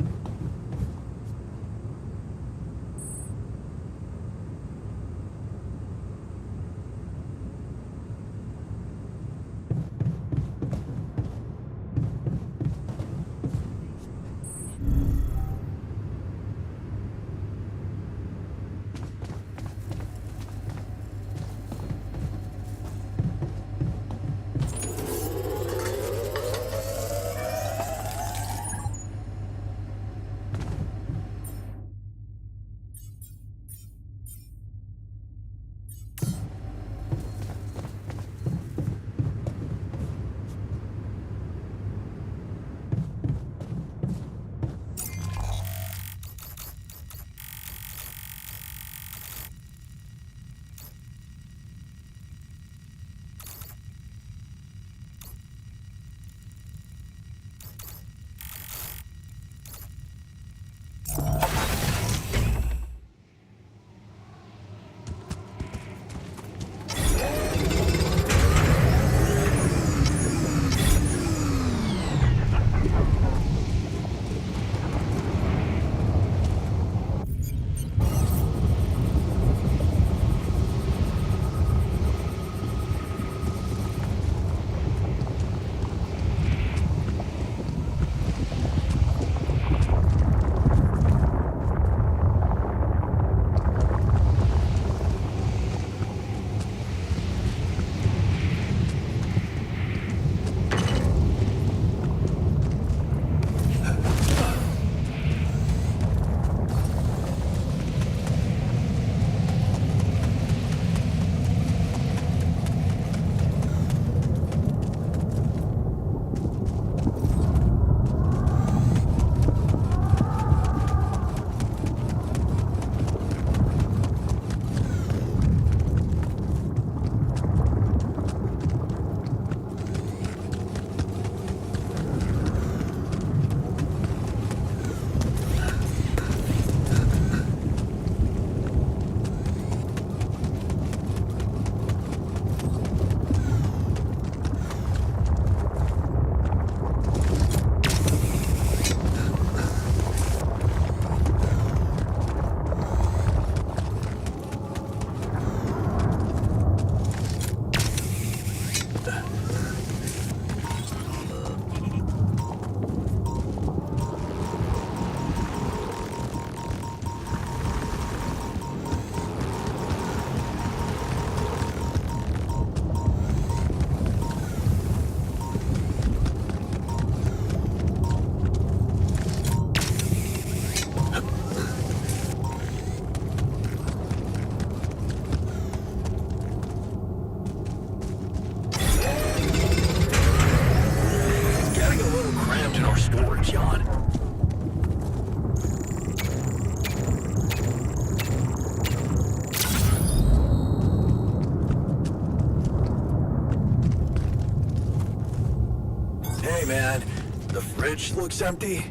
storage looks empty.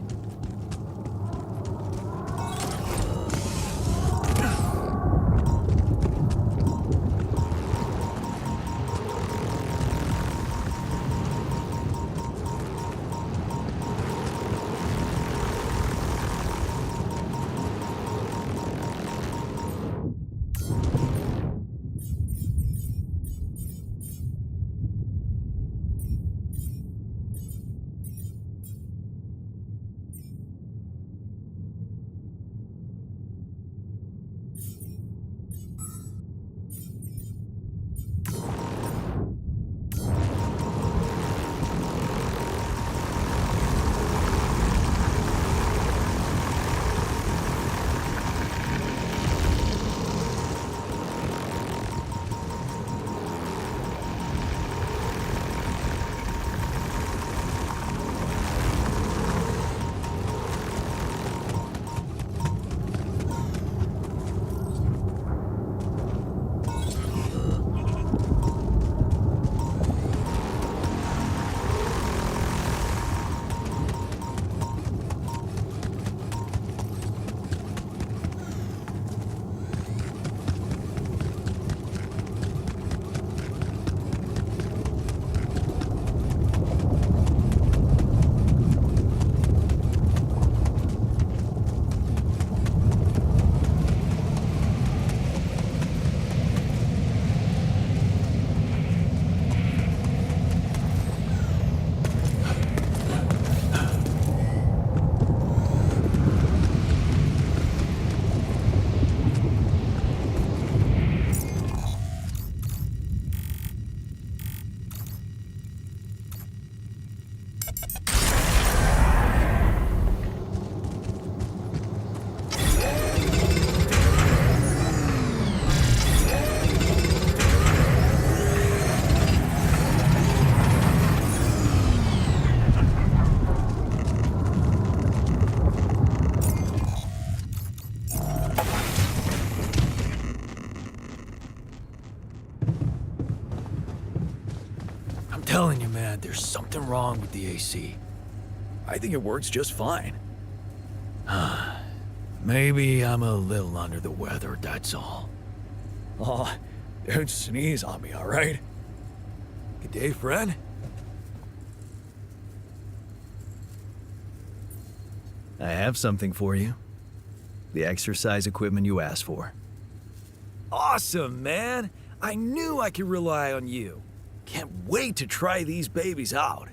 Telling you, man, there's something wrong with the AC. I think it works just fine. Maybe I'm a little under the weather, that's all. Oh, don't sneeze on me, all right? Good day, friend. I have something for you. The exercise equipment you asked for. Awesome, man. I knew I could rely on you. Can't wait to try these babies out.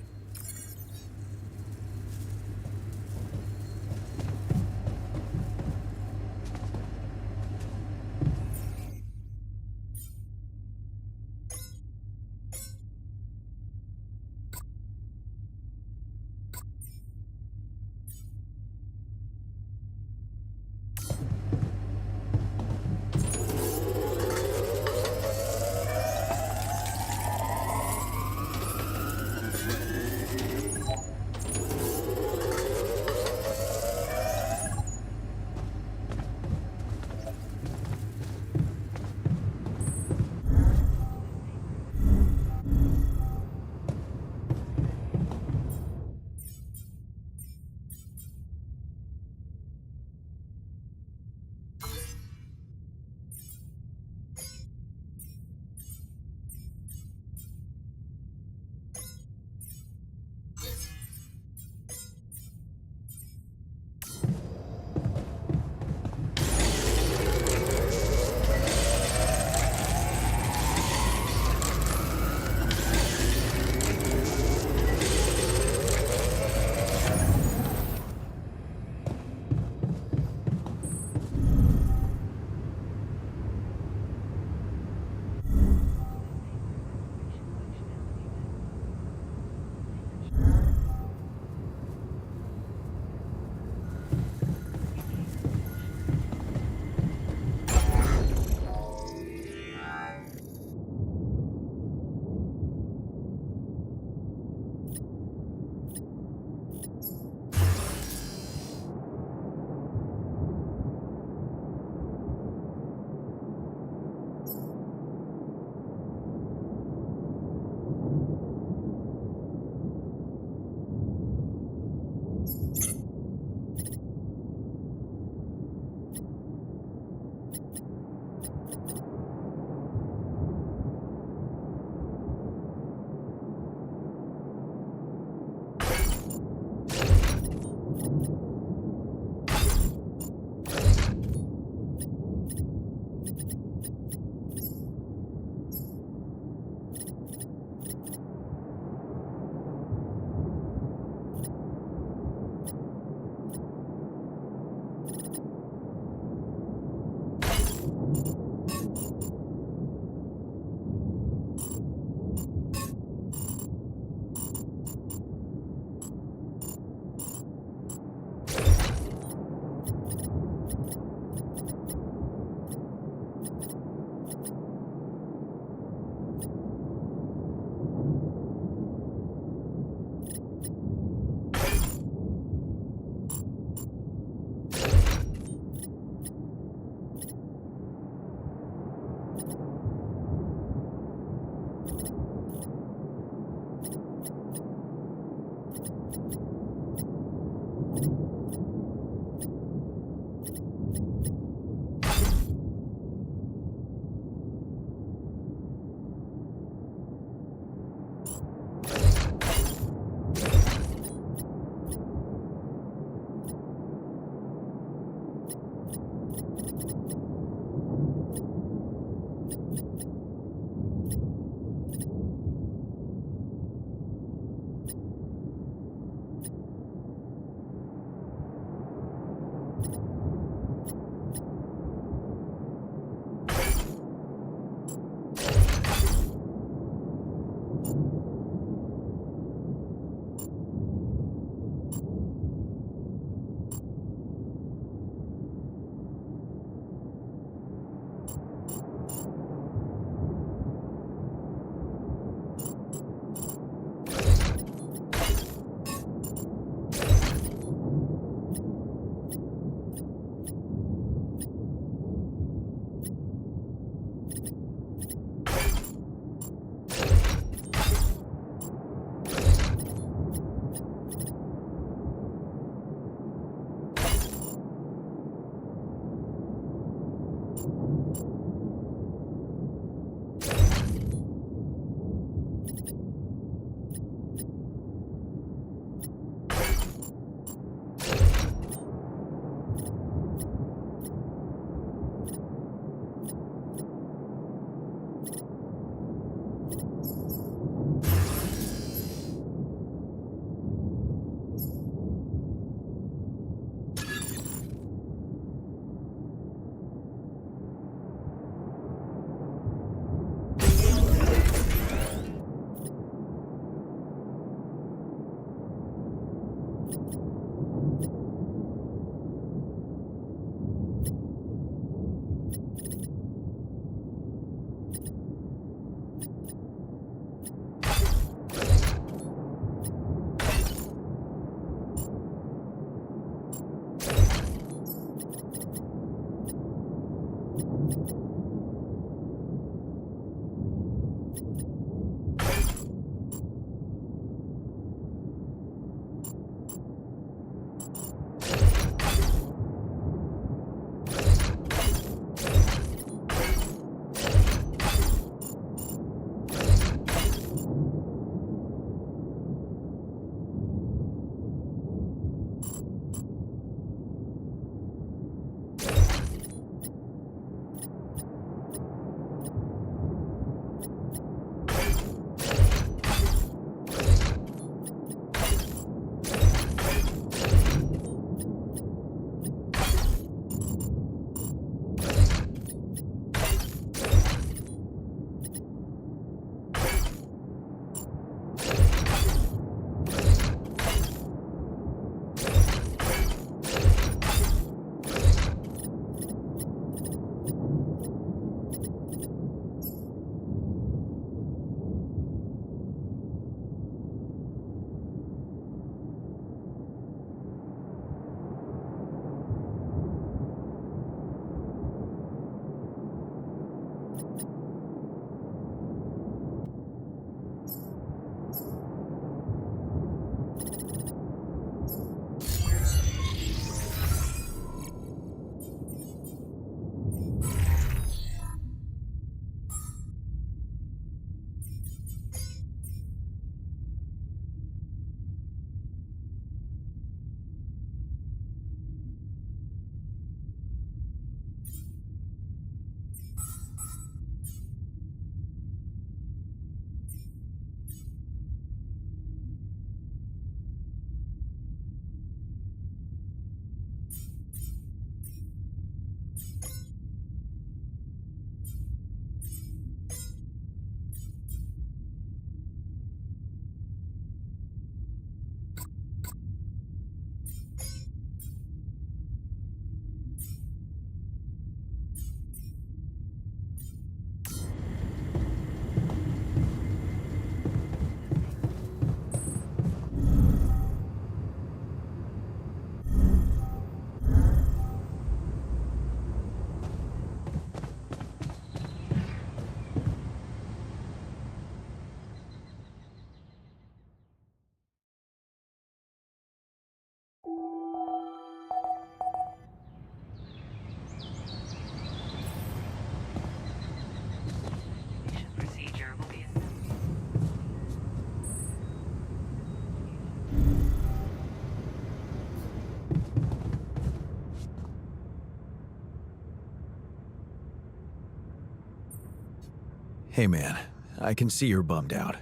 Hey man, I can see you're bummed out.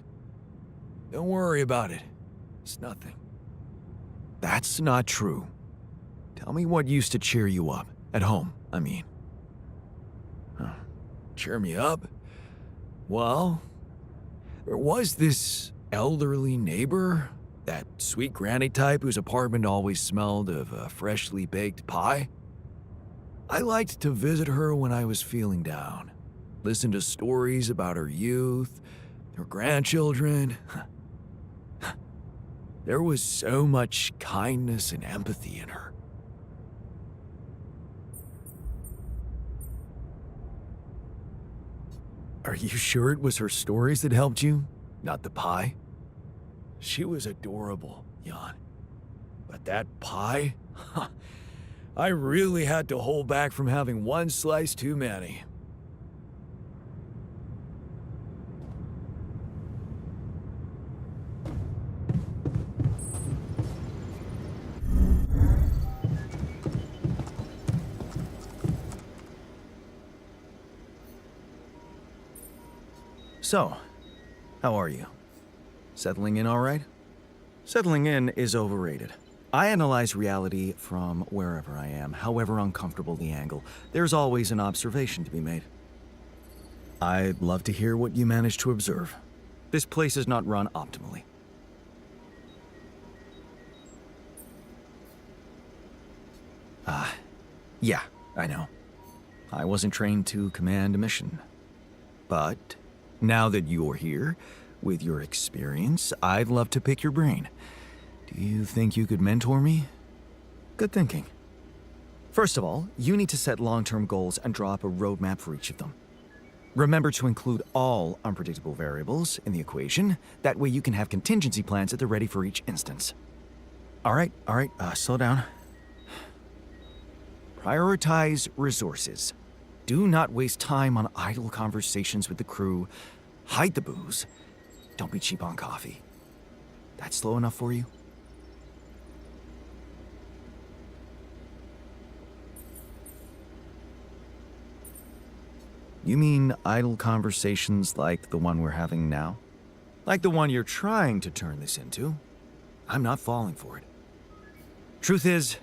Don't worry about it. It's nothing. That's not true. Tell me what used to cheer you up. At home, I mean. Huh. Cheer me up? Well, there was this elderly neighbor, that sweet granny type whose apartment always smelled of a freshly baked pie. I liked to visit her when I was feeling down. Listen to stories about her youth, her grandchildren. There was so much kindness and empathy in her. Are you sure it was her stories that helped you, not the pie? She was adorable, Jan. But that pie? I really had to hold back from having one slice too many. So, how are you? Settling in all right? Settling in is overrated. I analyze reality from wherever I am, however uncomfortable the angle. There's always an observation to be made. I'd love to hear what you managed to observe. This place is not run optimally. Yeah, I know. I wasn't trained to command a mission. But now that you're here, with your experience, I'd love to pick your brain. Do you think you could mentor me? Good thinking. First of all, you need to set long-term goals and draw up a roadmap for each of them. Remember to include all unpredictable variables in the equation. That way you can have contingency plans at the ready for each instance. All right, slow down. Prioritize resources. Do not waste time on idle conversations with the crew. Hide the booze. Don't be cheap on coffee. That slow enough for you? You mean idle conversations like the one we're having now? Like the one you're trying to turn this into? I'm not falling for it. Truth is,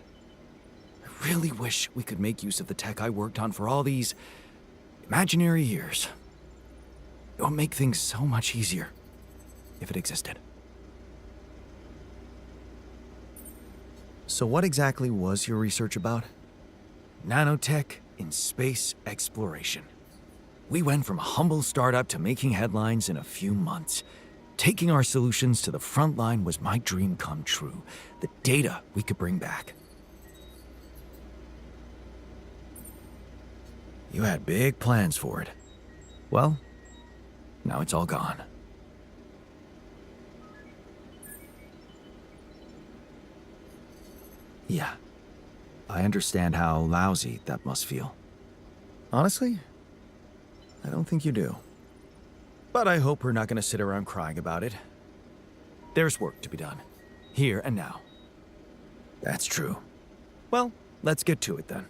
I really wish we could make use of the tech I worked on for all these imaginary years. It would make things so much easier if it existed. So what exactly was your research about? Nanotech in space exploration. We went from a humble startup to making headlines in a few months. Taking our solutions to the front line was my dream come true. The data we could bring back. You had big plans for it. Well, now it's all gone. Yeah, I understand how lousy that must feel. Honestly, I don't think you do. But I hope we're not going to sit around crying about it. There's work to be done, here and now. That's true. Well, let's get to it then.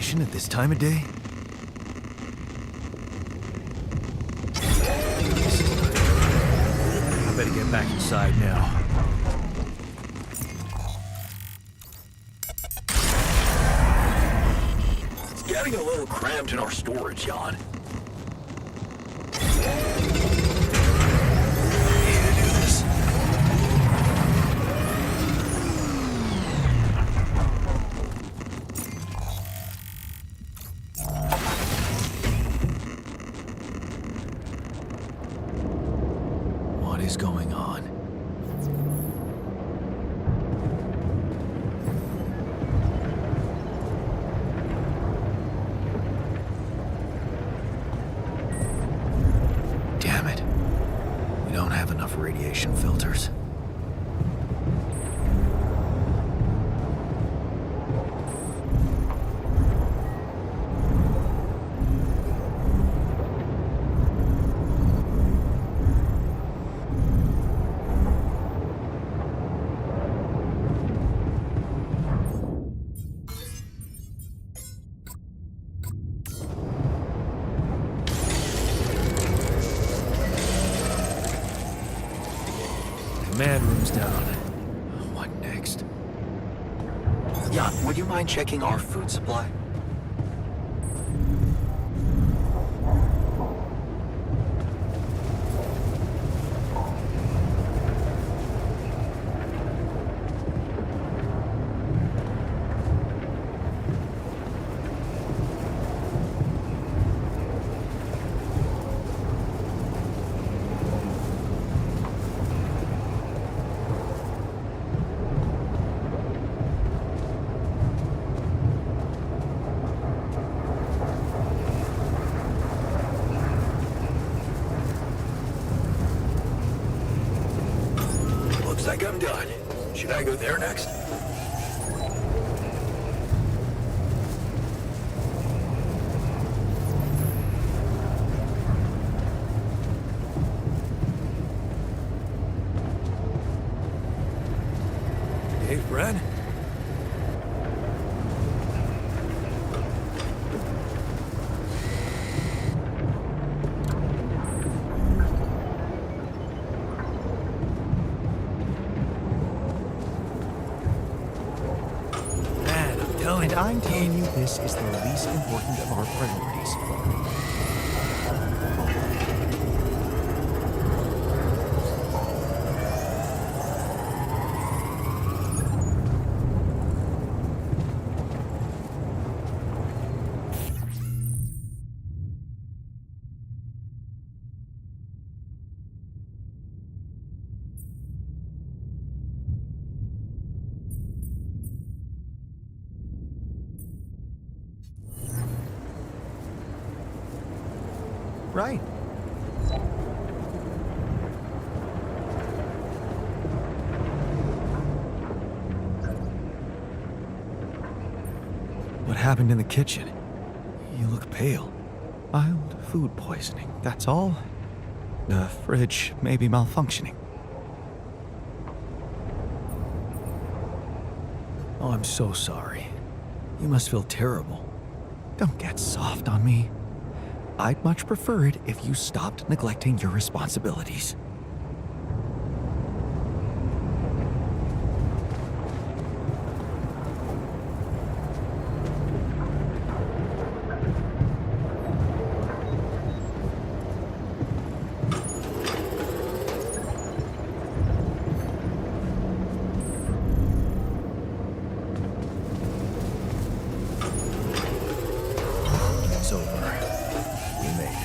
ventilation at this time of day? I better get back inside now. It's getting a little cramped in our storage, Jan. What is going on? Damn it. We don't have enough radiation filters. Command room's down. What next? Jan, would you mind checking our food supply? Looks like I'm done. Should I go there next? Hey, Fred? And I'm telling you, this is the least important of our priorities. Right. What happened in the kitchen? You look pale. Mild food poisoning, that's all. The fridge may be malfunctioning. Oh, I'm so sorry. You must feel terrible. Don't get soft on me. I'd much prefer it if you stopped neglecting your responsibilities. It's over. We made it.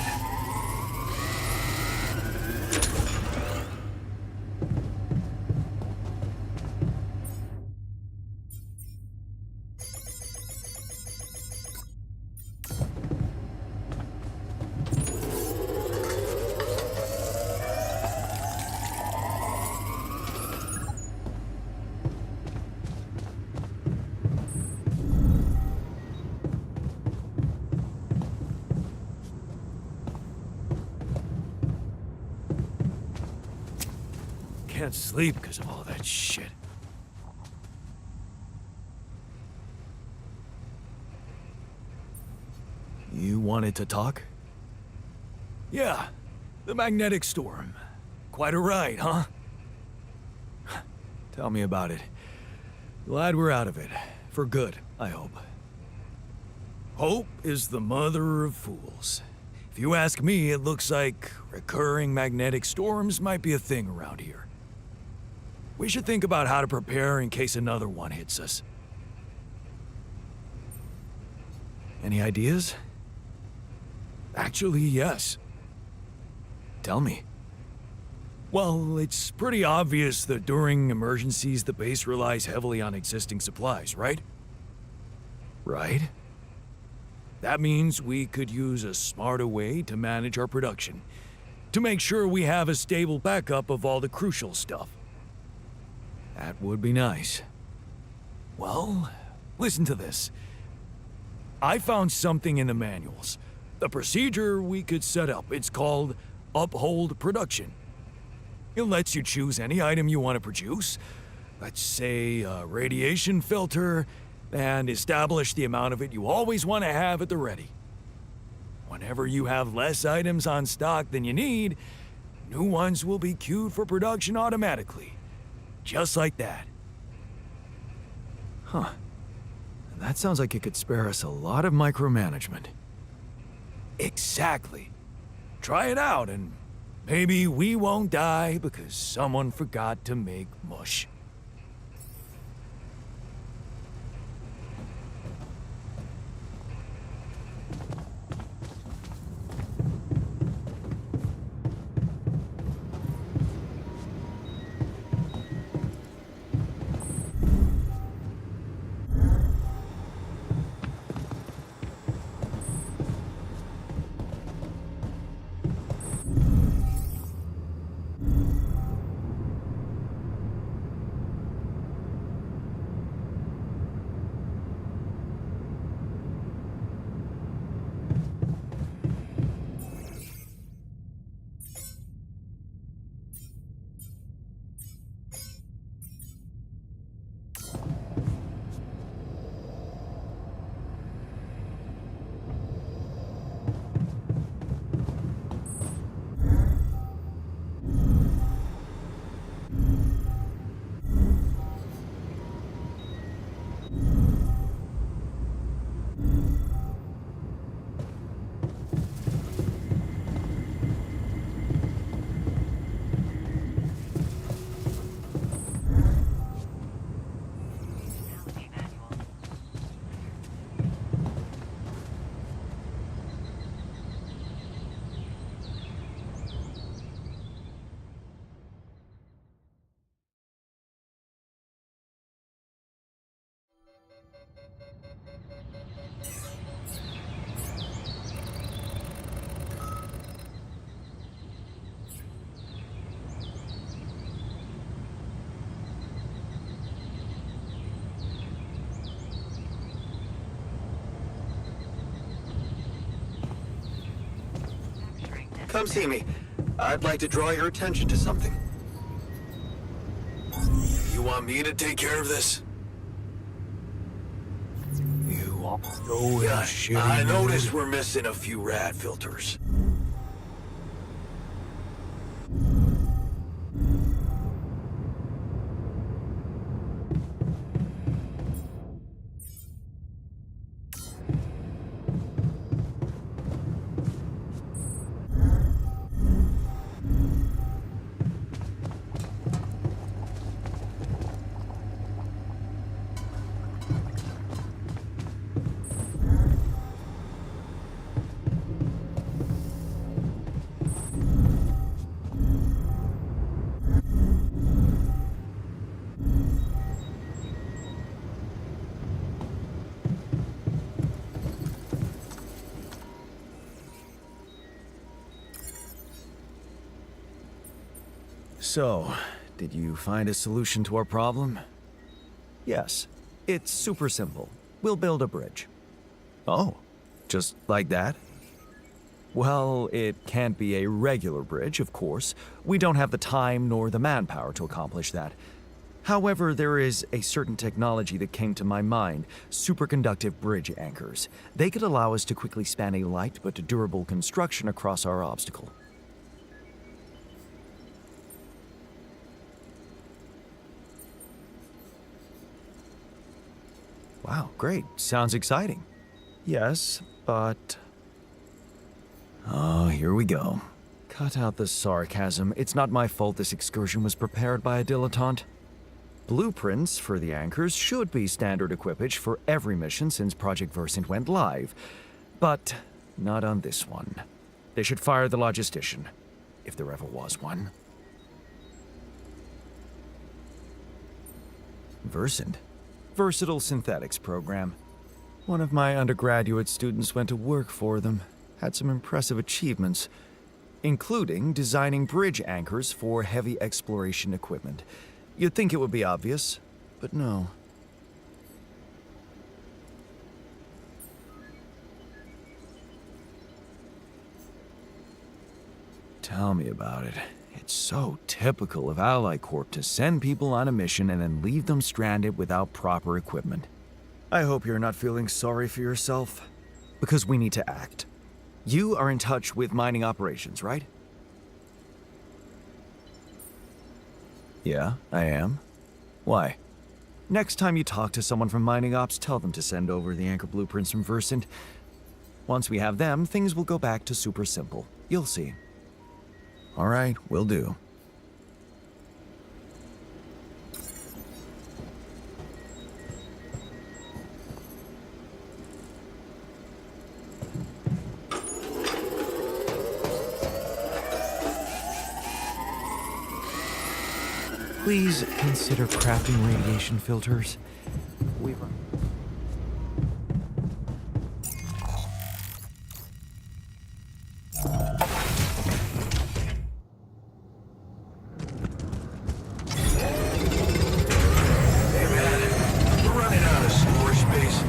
Can't sleep because of all that shit. wanted to talk? Yeah, the magnetic storm. Quite a ride, huh? Tell me about it. Glad we're out of it. For good, I hope. Hope is the mother of fools. If you ask me, it looks like recurring magnetic storms might be a thing around here. We should think about how to prepare in case another one hits us. Any ideas? Actually, yes. Tell me. Well, it's pretty obvious that during emergencies, the base relies heavily on existing supplies, right? Right? That means we could use a smarter way to manage our production, to make sure we have a stable backup of all the crucial stuff. That would be nice. Well, listen to this. I found something in the manuals. The procedure we could set up. It's called Uphold Production. It lets you choose any item you want to produce. Let's say a radiation filter, and establish the amount of it you always want to have at the ready. Whenever you have less items on stock than you need, new ones will be queued for production automatically. Just like that. Huh. That sounds like it could spare us a lot of micromanagement. Exactly. Try it out and maybe we won't die because someone forgot to make mush. Come see me. I'd like to draw your attention to something. You want me to take care of this? You are so in a shitty I mood. noticed we're missing a few rad filters. So, did you find a solution to our problem? Yes. It's super simple. We'll build a bridge. Oh, just like that? Well, it can't be a regular bridge, of course. We don't have the time nor the manpower to accomplish that. However, there is a certain technology that came to my mind, superconductive bridge anchors. They could allow us to quickly span a light but durable construction across our obstacle. Wow, great. Sounds exciting. Yes, but... Oh, here we go. Cut out the sarcasm. It's not my fault this excursion was prepared by a dilettante. Blueprints for the anchors should be standard equipage for every mission since Project Versant went live, but not on this one. They should fire the logistician, if there ever was one. Versant? Versatile synthetics program. One of my undergraduate students went to work for them, had some impressive achievements, including designing bridge anchors for heavy exploration equipment. You'd think it would be obvious, but no. Tell me about it. It's so typical of Ally Corp to send people on a mission and then leave them stranded without proper equipment. I hope you're not feeling sorry for yourself, because we need to act. You are in touch with mining operations, right? Yeah, I am. Why? Next time you talk to someone from mining ops, tell them to send over the anchor blueprints from Versant. Once we have them, things will go back to super simple. You'll see. All right, will do. Please consider crafting radiation filters. We've... Hey man, we're running out of storage space.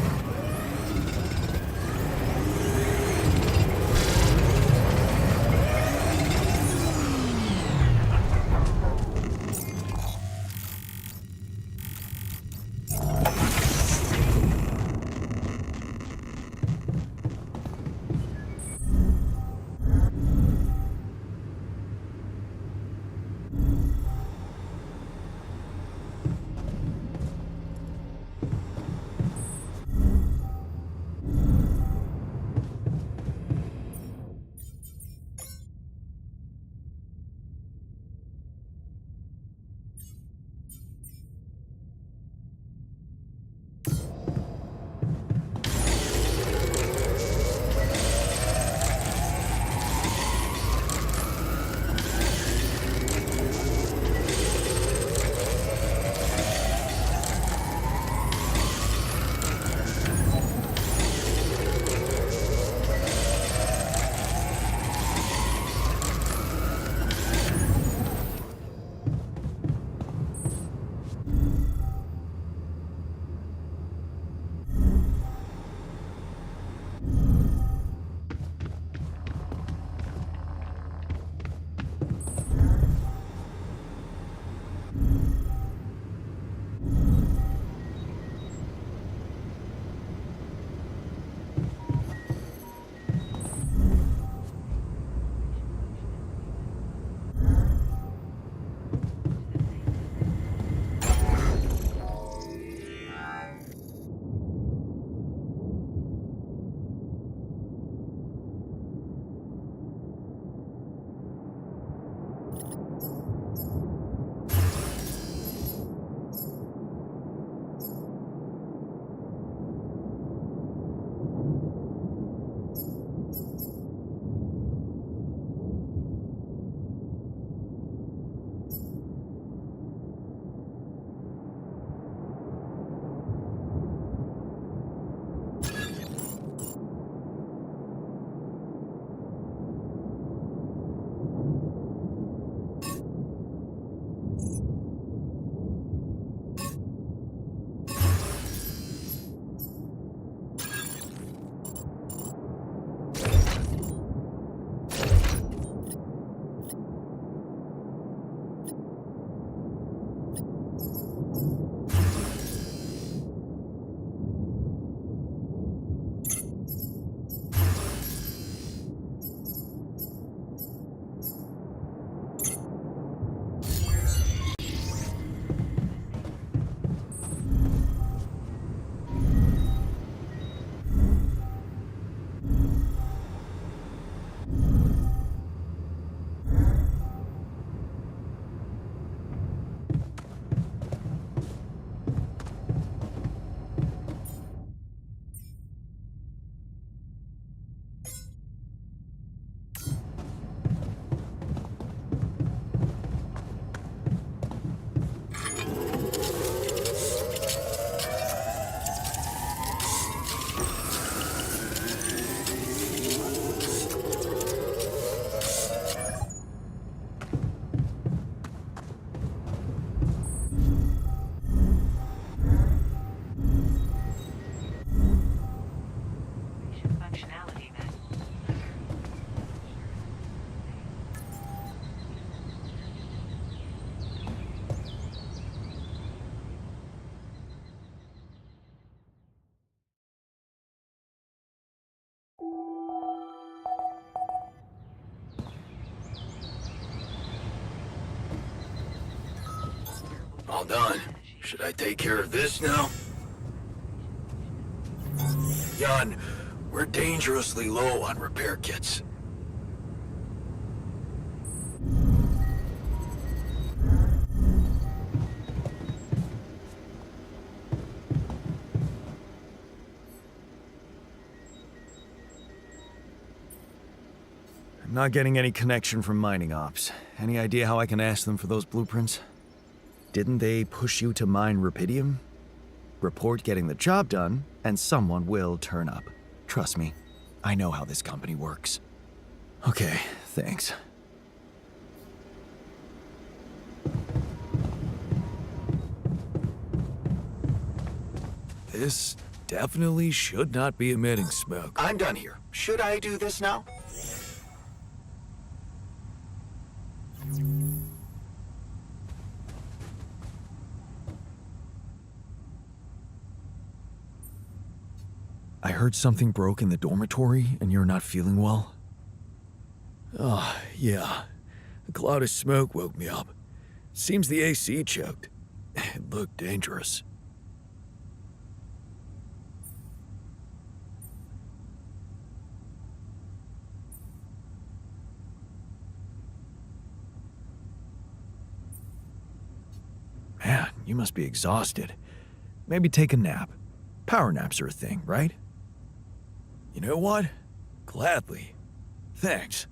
All done. Should I take care of this now? Jan, we're dangerously low on repair kits. I'm not getting any connection from mining ops. Any idea how I can ask them for those blueprints? Didn't they push you to mine rupidium? Report getting the job done, and someone will turn up. Trust me, I know how this company works. Okay, thanks. This definitely should not be emitting smoke. I'm done here. Should I do this now? I heard something broke in the dormitory and you're not feeling well? Yeah. A cloud of smoke woke me up. Seems the AC choked. It looked dangerous. Man, you must be exhausted. Maybe take a nap. Power naps are a thing, right? You know what? Gladly. Thanks.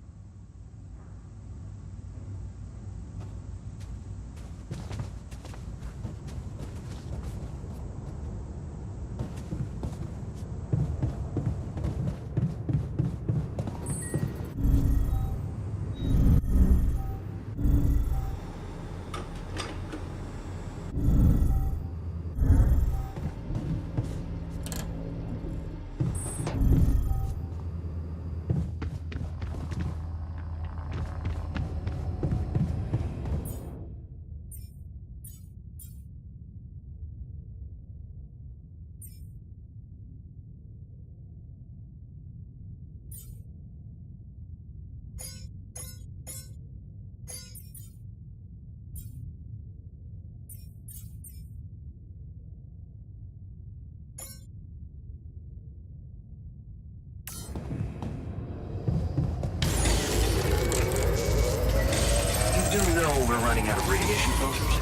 You do know we're running out of radiation filters?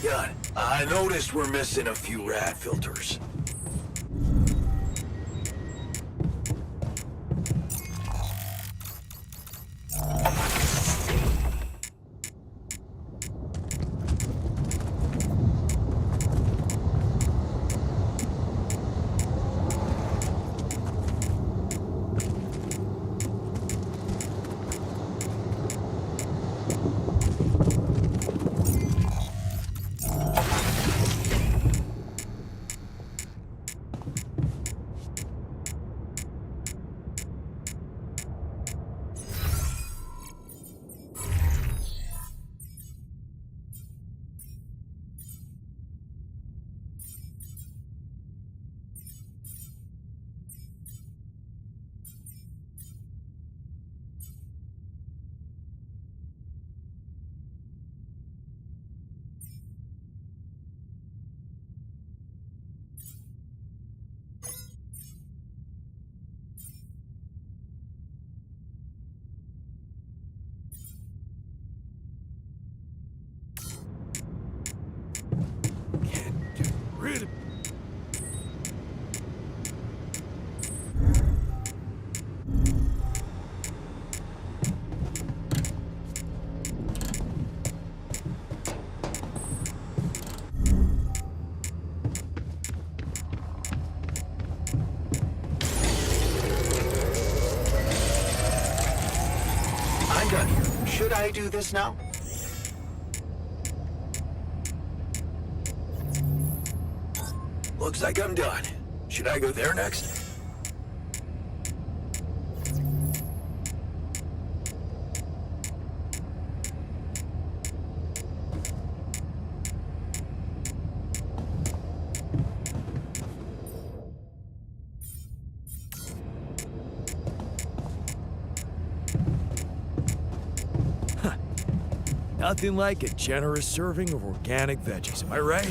Yeah, I noticed we're missing a few rat filters. Can't get rid of... I'm done here. Should I do this now? Looks like I'm done. Should I go there next? Nothing like a generous serving of organic veggies, am I right?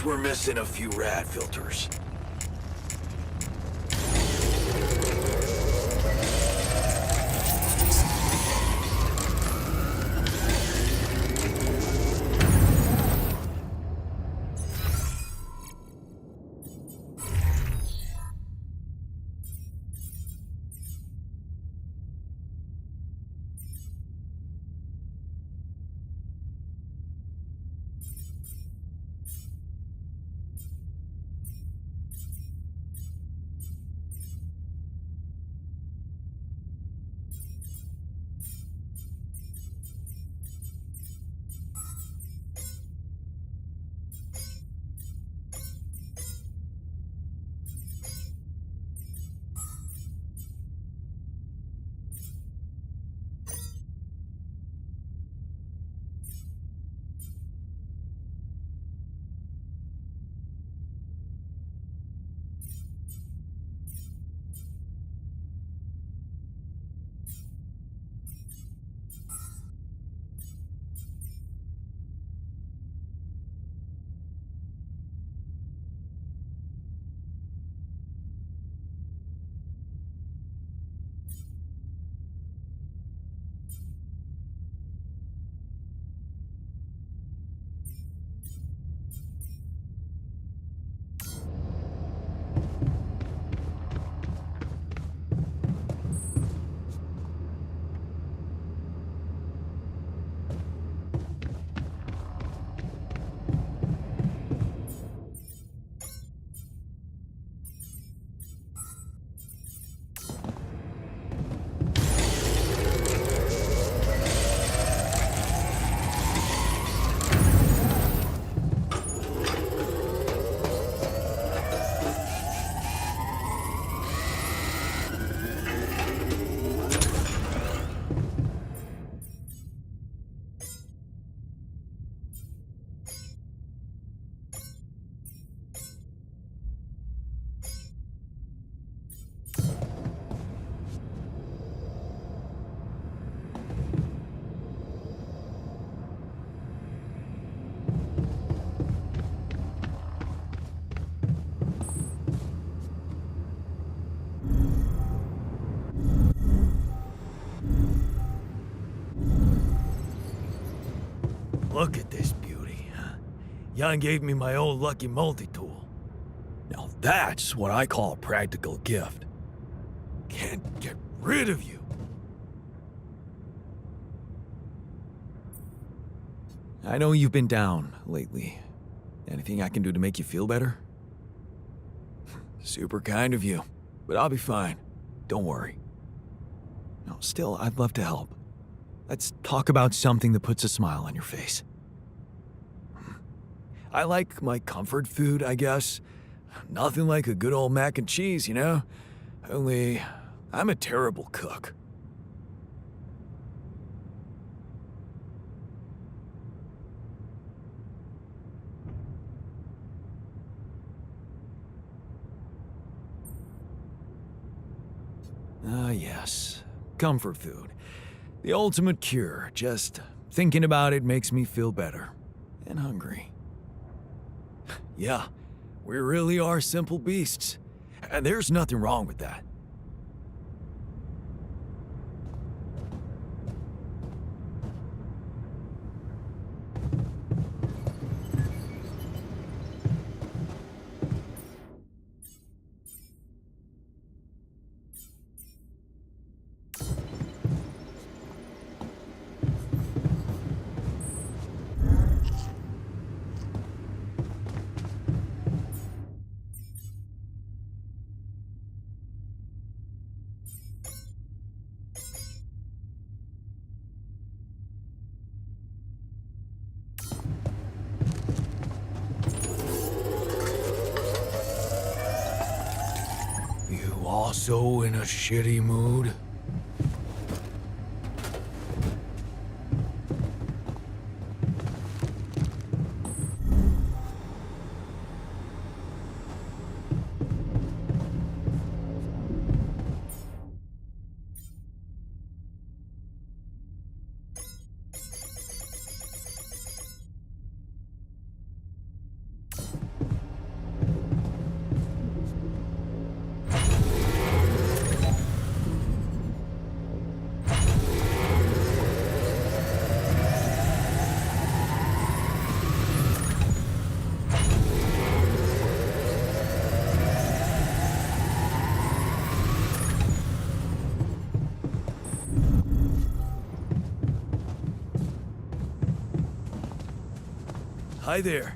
Guess we're missing a few rad filters. Look at this beauty. Jan gave me my old lucky multi-tool. Now that's what I call a practical gift. Can't get rid of you. I know you've been down lately. Anything I can do to make you feel better? Super kind of you, but I'll be fine. Don't worry. No, still, I'd love to help. Let's talk about something that puts a smile on your face. I like my comfort food, I guess. Nothing like a good old mac and cheese, you know? Only, I'm a terrible cook. Ah, yes. Comfort food. The ultimate cure. Just thinking about it makes me feel better. And hungry. Yeah, we really are simple beasts. And there's nothing wrong with that. Also in a shitty mood? Hi there.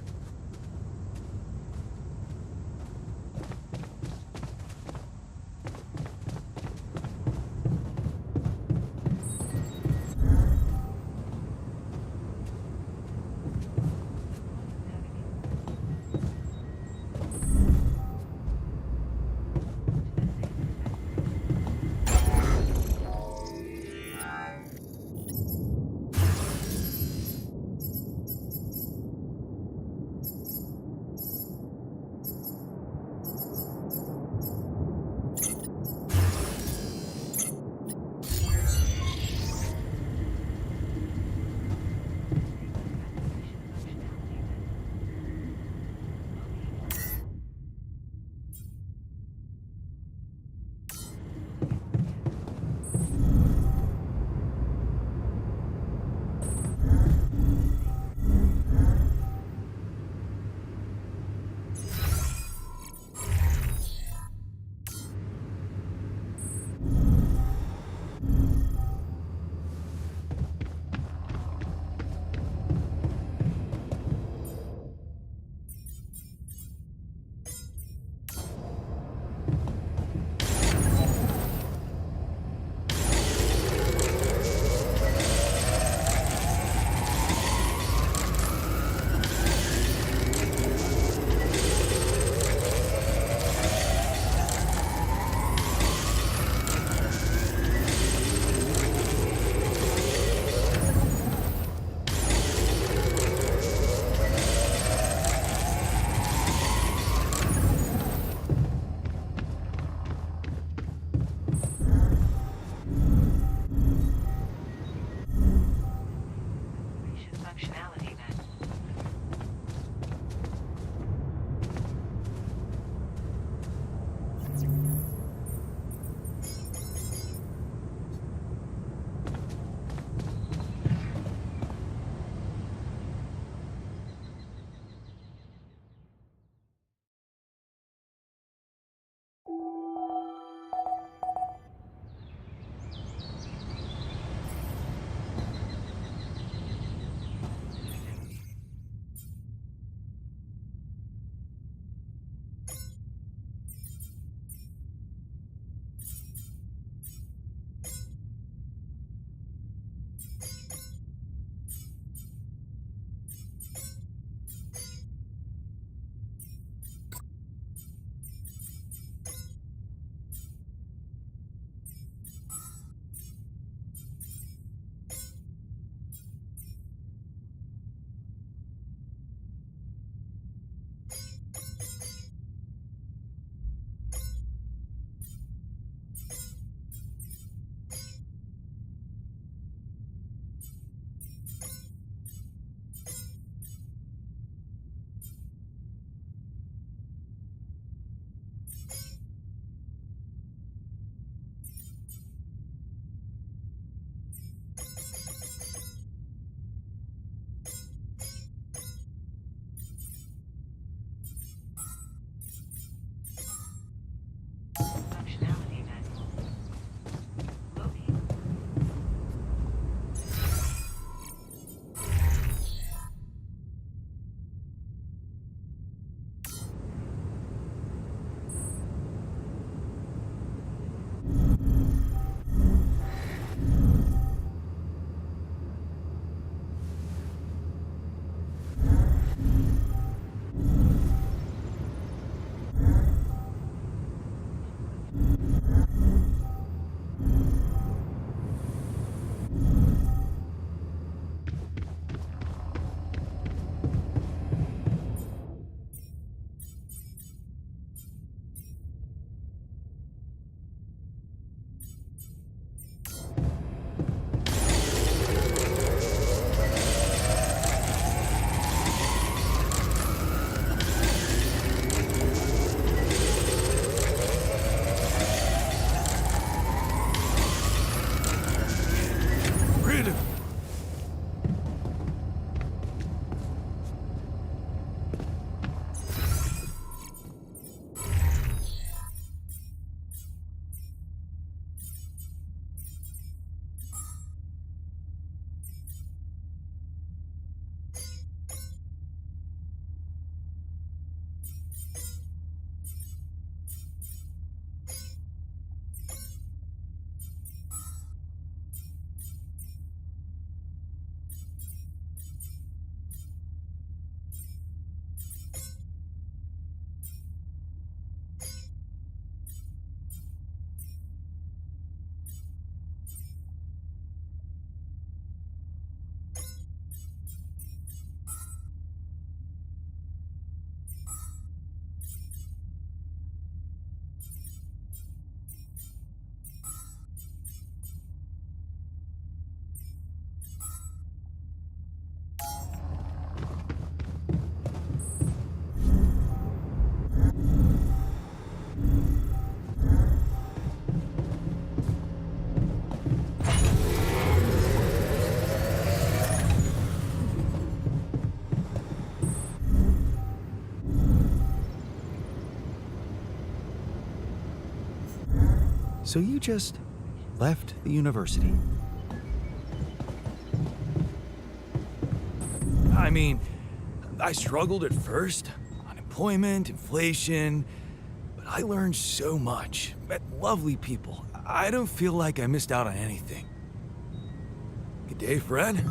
So you just left the university? I mean, I struggled at first. Unemployment, inflation. But I learned so much. Met lovely people. I don't feel like I missed out on anything. Good day, Fred.